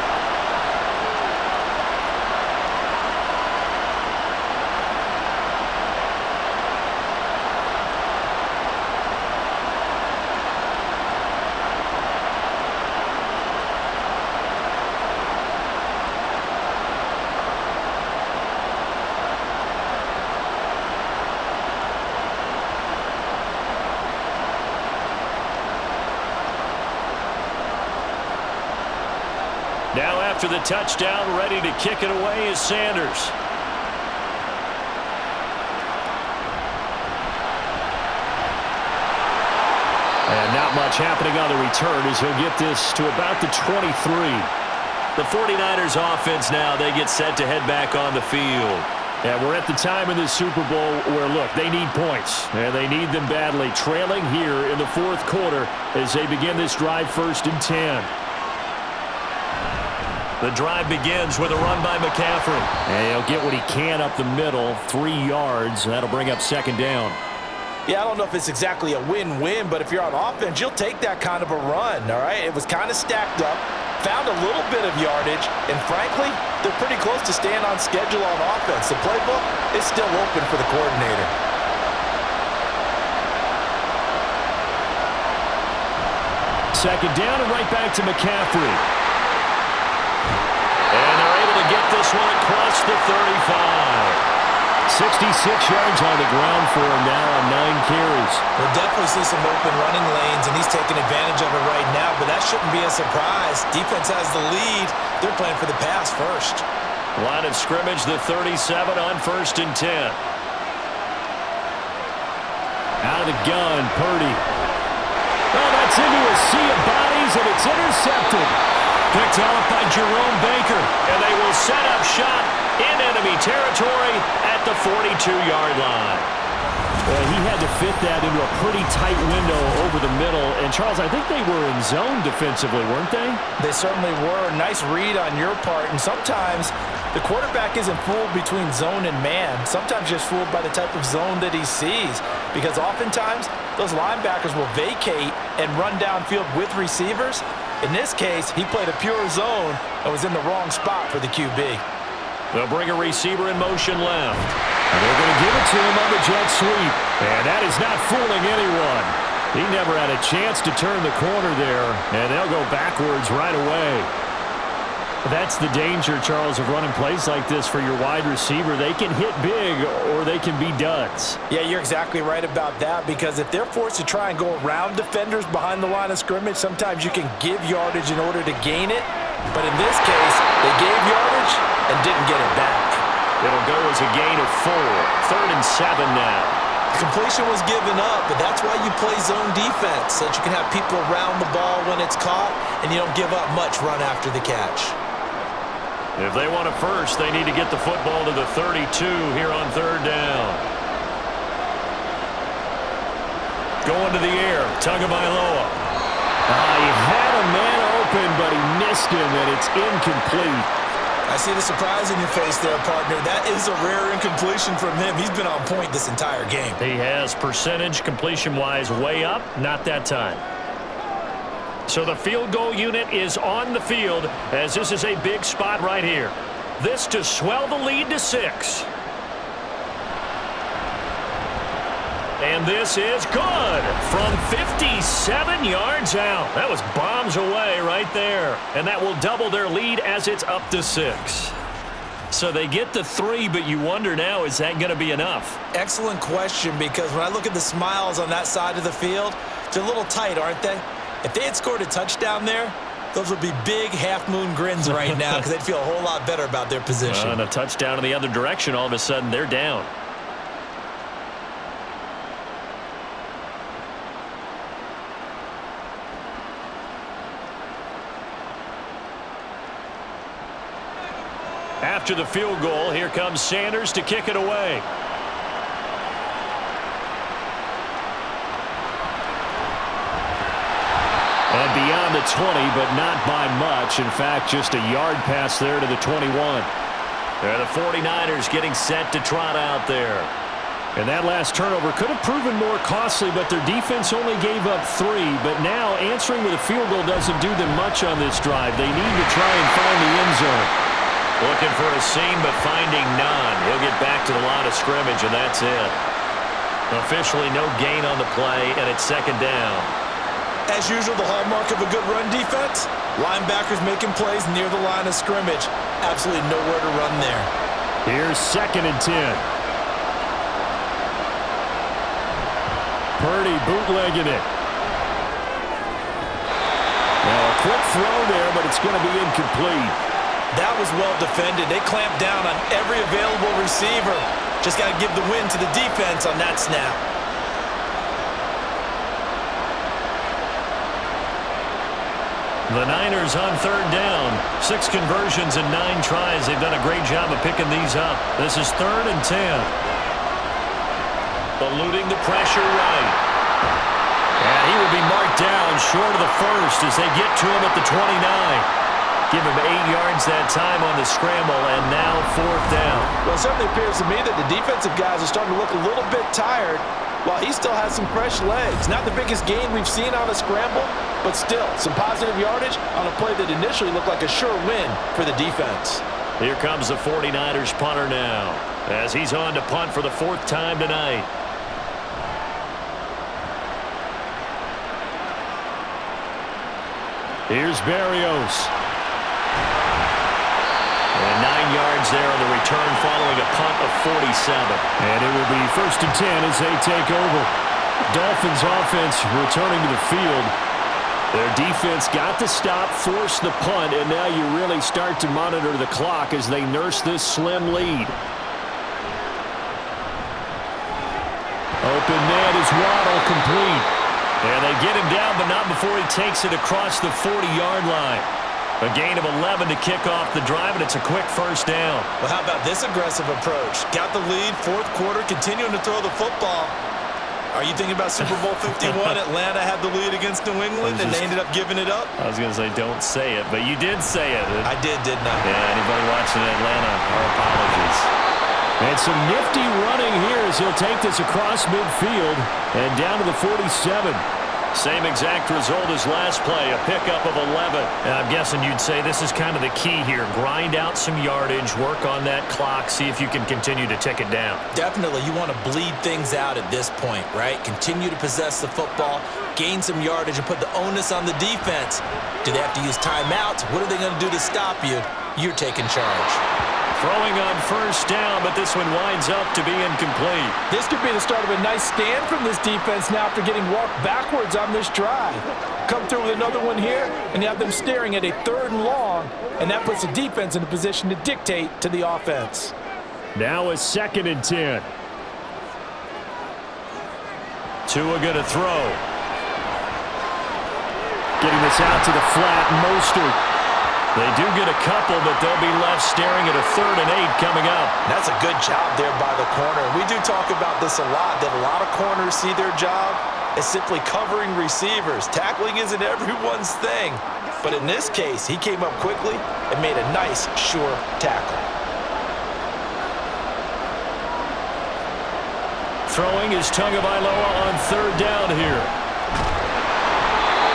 Now after the touchdown, ready to kick it away is Sanders. And not much happening on the return as he'll get this to about the 23. The 49ers offense now, they get set to head back on the field. And we're at the time in the Super Bowl where, look, they need points. And they need them badly. Trailing here in the fourth quarter as they begin this drive 1st and 10. The drive begins with a run by McCaffrey. And he'll get what he can up the middle, 3 yards. That'll bring up 2nd down. Yeah, I don't know if it's exactly a win-win, but if you're on offense, you'll take that kind of a run, all right? It was kind of stacked up, found a little bit of yardage, and frankly, they're pretty close to staying on schedule on offense. The playbook is still open for the coordinator. Second down and right back to McCaffrey. And they're able to get this one across the 35. 66 yards on the ground for him now on 9 carries. We'll definitely see some open running lanes, and he's taking advantage of it right now, but that shouldn't be a surprise. Defense has the lead. They're playing for the pass first. Line of scrimmage, the 37 on 1st and 10. Out of the gun, Purdy. Oh, that's into a sea of bodies, and it's intercepted. Picked off by Jerome Baker, and they will set up shop in enemy territory at the 42-yard line. Well, he had to fit that into a pretty tight window over the middle. And, Charles, I think they were in zone defensively, weren't they? They certainly were. Nice read on your part. And sometimes the quarterback isn't fooled between zone and man. Sometimes just fooled by the type of zone that he sees. Because oftentimes those linebackers will vacate and run downfield with receivers. In this case, he played a pure zone and was in the wrong spot for the QB. They'll bring a receiver in motion left. And they're going to give it to him on the jet sweep. And that is not fooling anyone. He never had a chance to turn the corner there. And they'll go backwards right away. That's the danger, Charles, of running plays like this for your wide receiver. They can hit big or they can be duds. Yeah, you're exactly right about that, because if they're forced to try and go around defenders behind the line of scrimmage, sometimes you can give yardage in order to gain it. But in this case, they gave yardage and didn't get it back. It'll go as a gain of 4. 3rd and 7 now. Completion was given up, but that's why you play zone defense, so that you can have people around the ball when it's caught, and you don't give up much run after the catch. If they want a first, they need to get the football to the 32 here on 3rd down. Going to the air, Tagovailoa. He had a man open, but he missed him, and it's incomplete. I see the surprise in your face there, partner. That is a rare incompletion from him. He's been on point this entire game. He has, percentage completion-wise way up, not that time. So the field goal unit is on the field as this is a big spot right here. This to swell the lead to 6. And this is good from 57 yards out. That was bombs away right there. And that will double their lead as it's up to 6. So they get the 3, but you wonder now, is that going to be enough? Excellent question, because when I look at the smiles on that side of the field, they're a little tight, aren't they? If they had scored a touchdown there, those would be big half-moon grins right now because they'd feel a whole lot better about their position. And a touchdown in the other direction, all of a sudden they're down. After the field goal, here comes Sanders to kick it away. And beyond the 20, but not by much. In fact, just a yard pass there to the 21. They're the 49ers getting set to trot out there. And that last turnover could have proven more costly, but their defense only gave up 3. But now answering with a field goal doesn't do them much on this drive. They need to try and find the end zone. Looking for a seam, but finding none. He'll get back to the line of scrimmage, and that's it. Officially no gain on the play, and it's second down. As usual, the hallmark of a good run defense, linebackers making plays near the line of scrimmage. Absolutely nowhere to run there. Here's 2nd and 10. Purdy bootlegging it. Now a quick throw there, but it's going to be incomplete. That was well defended. They clamped down on every available receiver. Just got to give the win to the defense on that snap. The Niners on 3rd down. 6 conversions and 9 tries. They've done a great job of picking these up. This is 3rd and 10. Eluding the pressure right. And he will be marked down short of the first as they get to him at the 29. Give him 8 yards that time on the scramble, and now 4th down. Well, it certainly appears to me that the defensive guys are starting to look a little bit tired while he still has some fresh legs. Not the biggest gain we've seen on a scramble, but still some positive yardage on a play that initially looked like a sure win for the defense. Here comes the 49ers punter now as he's on to punt for the 4th time tonight. Here's Berrios. And 9 yards there on the return following a punt of 47. And it will be 1st and 10 as they take over. Dolphins offense returning to the field. Their defense got the stop, forced the punt, and now you really start to monitor the clock as they nurse this slim lead. Open man is Waddle, complete. And they get him down, but not before he takes it across the 40-yard line. A gain of 11 to kick off the drive, and it's a quick 1st down. Well, how about this aggressive approach? Got the lead, 4th quarter, continuing to throw the football. Are you thinking about Super Bowl 51? Atlanta had the lead against New England, and they ended up giving it up? I was going to say, don't say it, but you did say it. I didn't I? Yeah, anybody watching Atlanta, our apologies. And some nifty running here as he'll take this across midfield and down to the 47. Same exact result as last play, a pickup of 11. And I'm guessing you'd say this is kind of the key here. Grind out some yardage, work on that clock, see if you can continue to tick it down. Definitely, you want to bleed things out at this point, right? Continue to possess the football, gain some yardage, and put the onus on the defense. Do they have to use timeouts? What are they going to do to stop you? You're taking charge. Throwing on 1st down, but this one winds up to be incomplete. This could be the start of a nice stand from this defense now after getting walked backwards on this drive. Come through with another one here, and you have them staring at a 3rd and long, and that puts the defense in a position to dictate to the offense. Now a 2nd and 10. Tua going to throw. Getting this out to the flat, Mostert. They do get a couple, but they'll be left staring at a 3rd and 8 coming up. That's a good job there by the corner. We do talk about this a lot, that a lot of corners see their job as simply covering receivers. Tackling isn't everyone's thing. But in this case, he came up quickly and made a nice, sure tackle. Throwing is Tagovailoa on 3rd down here.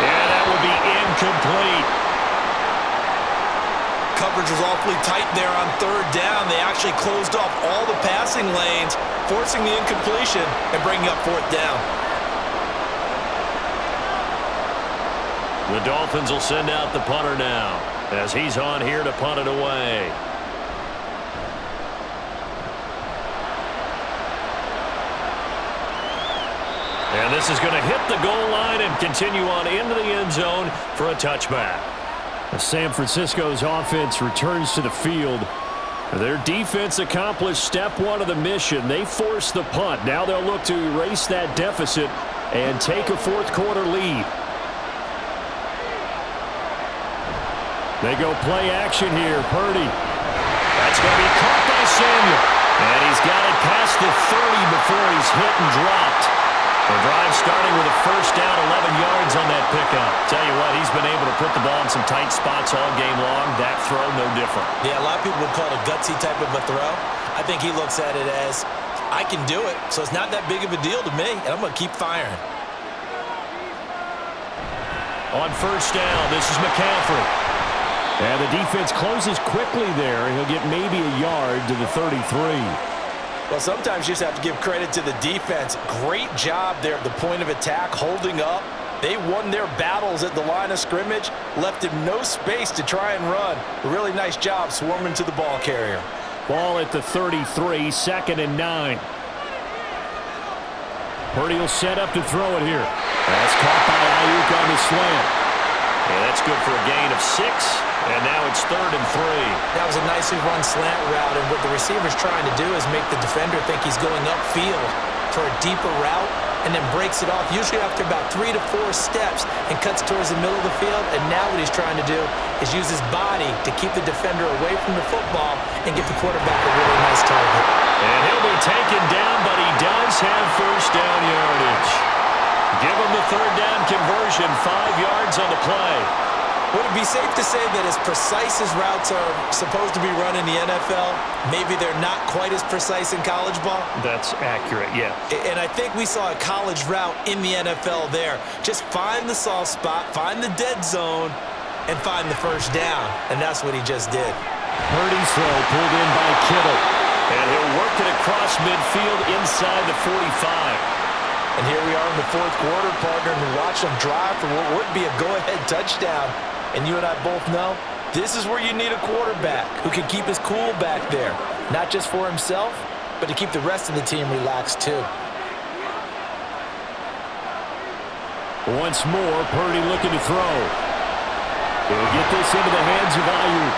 And that will be incomplete. Coverage was awfully tight there on 3rd down. They actually closed off all the passing lanes, forcing the incompletion and bringing up 4th down. The Dolphins will send out the punter now as he's on here to punt it away. And this is going to hit the goal line and continue on into the end zone for a touchback. San Francisco's offense returns to the field. Their defense accomplished step 1 of the mission. They forced the punt. Now they'll look to erase that deficit and take a 4th quarter lead. They go play action here. Purdy. That's going to be caught by Samuel. And he's got it past the 30 before he's hit and dropped. The drive starting with a 1st down, 11 yards on that pickup. Tell you what, he's been able to put the ball in some tight spots all game long. That throw, no different. Yeah, a lot of people would call it a gutsy type of a throw. I think he looks at it as I can do it, so it's not that big of a deal to me, and I'm going to keep firing. On first down, this is McCaffrey. And the defense closes quickly there. He'll get maybe a yard to the 33. Well, sometimes you just have to give credit to the defense. Great job there at the point of attack, holding up. They won their battles at the line of scrimmage, left him no space to try and run. A really nice job swarming to the ball carrier. Ball at the 33, 2nd and 9. Purdy will set up to throw it here. That's caught by Ayuk on the slant. Yeah, that's good for a gain of 6, and now it's 3rd and 3. That was a nicely run slant route, and what the receiver's trying to do is make the defender think he's going upfield for a deeper route, and then breaks it off, usually after about 3 to 4 steps, and cuts towards the middle of the field. And now what he's trying to do is use his body to keep the defender away from the football and get the quarterback a really nice target. And he'll be taken down, but he does have first down yardage. Give him the 3rd down conversion, 5 yards on the play. Would it be safe to say that as precise as routes are supposed to be run in the NFL, maybe they're not quite as precise in college ball? That's accurate, yeah. And I think we saw a college route in the NFL there. Just find the soft spot, find the dead zone, and find the first down. And that's what he just did. Purdy's throw pulled in by Kittle. And he'll work it across midfield inside the 45. And here we are in the 4th quarter, partner, and watch them drive for what would be a go-ahead touchdown. And you and I both know this is where you need a quarterback who can keep his cool back there, not just for himself, but to keep the rest of the team relaxed too. Once more, Purdy looking to throw. He'll get this into the hands of Ayuk.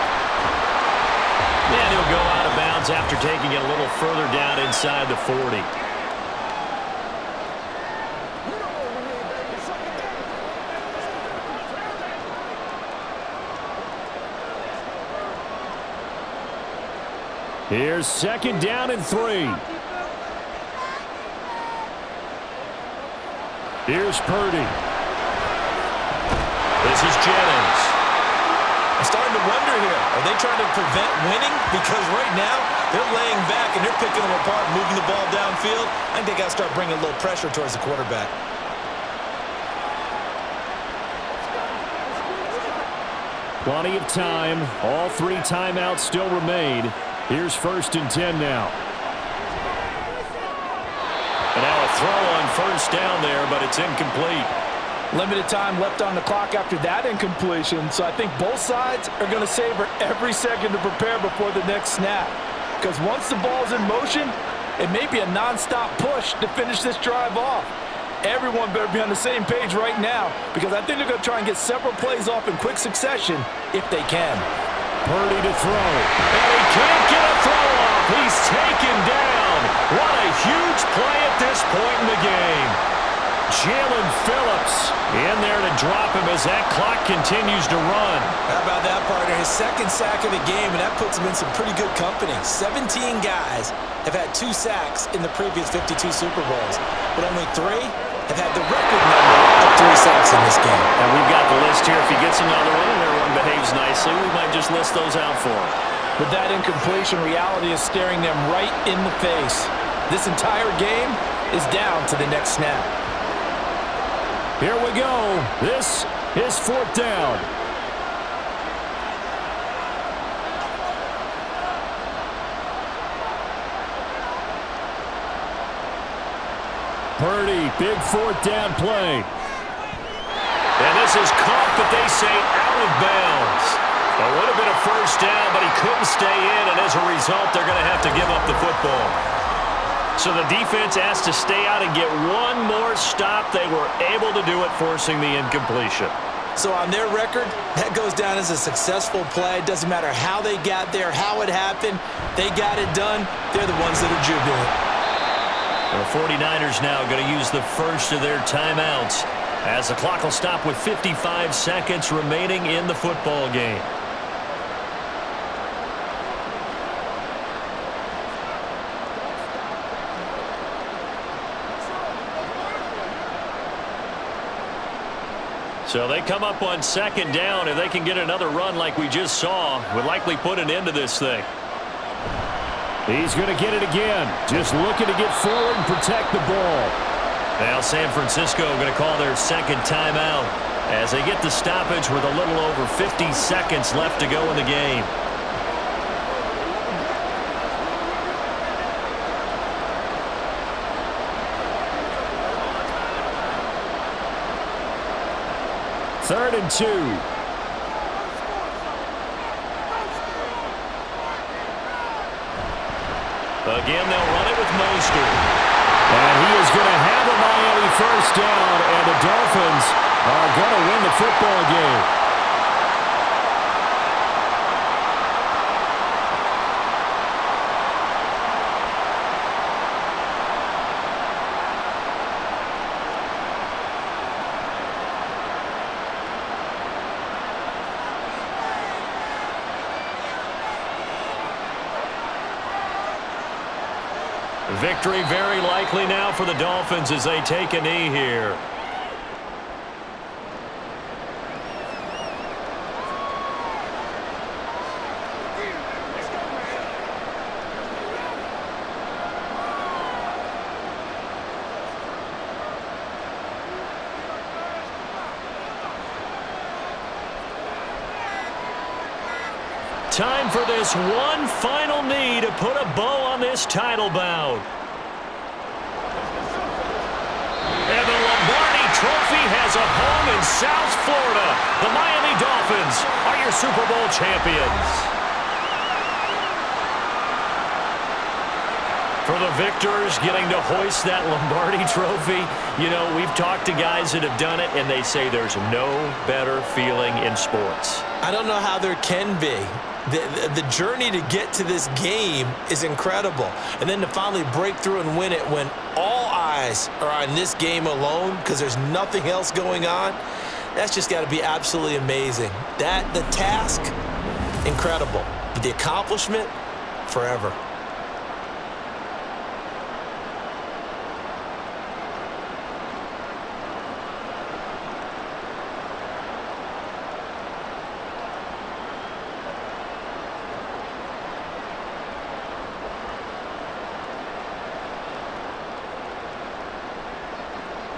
And he'll go out of bounds after taking it a little further down inside the 40. Here's 2nd down and 3. Here's Purdy. This is Jennings. I'm starting to wonder here, are they trying to prevent winning? Because right now, they're laying back and they're picking them apart, moving the ball downfield. I think they got to start bringing a little pressure towards the quarterback. Plenty of time. All 3 timeouts still remain. Here's 1st and 10 now. And now a throw on first down there, but it's incomplete. Limited time left on the clock after that incompletion, so I think both sides are going to savor every second to prepare before the next snap. Because once the ball's in motion, it may be a nonstop push to finish this drive off. Everyone better be on the same page right now, because I think they're going to try and get several plays off in quick succession if they can. Purdy to throw. And he can't get a throw off. He's taken down. What a huge play at this point in the game. Jalen Phillips in there to drop him as that clock continues to run. How about that, partner? His 2nd sack of the game, and that puts him in some pretty good company. 17 guys have had 2 sacks in the previous 52 Super Bowls, but only 3 have had the record number of 3 sacks in this game. And we've got the list here. If he gets another one and everyone behaves nicely, we might just list those out for him. With that incompletion, reality is staring them right in the face. This entire game is down to the next snap. Here we go. This is 4th down. Purdy, big 4th down play. And this is caught, but they say out of bounds. It would have been a first down, but he couldn't stay in, and as a result, they're going to have to give up the football. So the defense has to stay out and get one more stop. They were able to do it, forcing the incompletion. So on their record, that goes down as a successful play. It doesn't matter how they got there, how it happened. They got it done. They're the ones that are jubilant. The 49ers now going to use the first of their timeouts as the clock will stop with 55 seconds remaining in the football game. So they come up on 2nd down. If they can get another run like we just saw, would likely put an end to this thing. He's going to get it again. Just looking to get forward and protect the ball. Now San Francisco going to call their second timeout as they get the stoppage with a little over 50 seconds left to go in the game. Third and 2. Again, they'll run it with Mostert. And he is going to have a Miami first down, and the Dolphins are going to win the football game. Victory very likely now for the Dolphins as they take a knee here. Time for this one final knee to put a bow on this title bout. And the Lombardi Trophy has a home in South Florida. The Miami Dolphins are your Super Bowl champions. For the victors getting to hoist that Lombardi Trophy, you know, we've talked to guys that have done it, and they say there's no better feeling in sports. I don't know how there can be. The journey to get to this game is incredible. And then to finally break through and win it when all eyes are on this game alone because there's nothing else going on, that's just got to be absolutely amazing. The task, incredible. But the accomplishment, forever.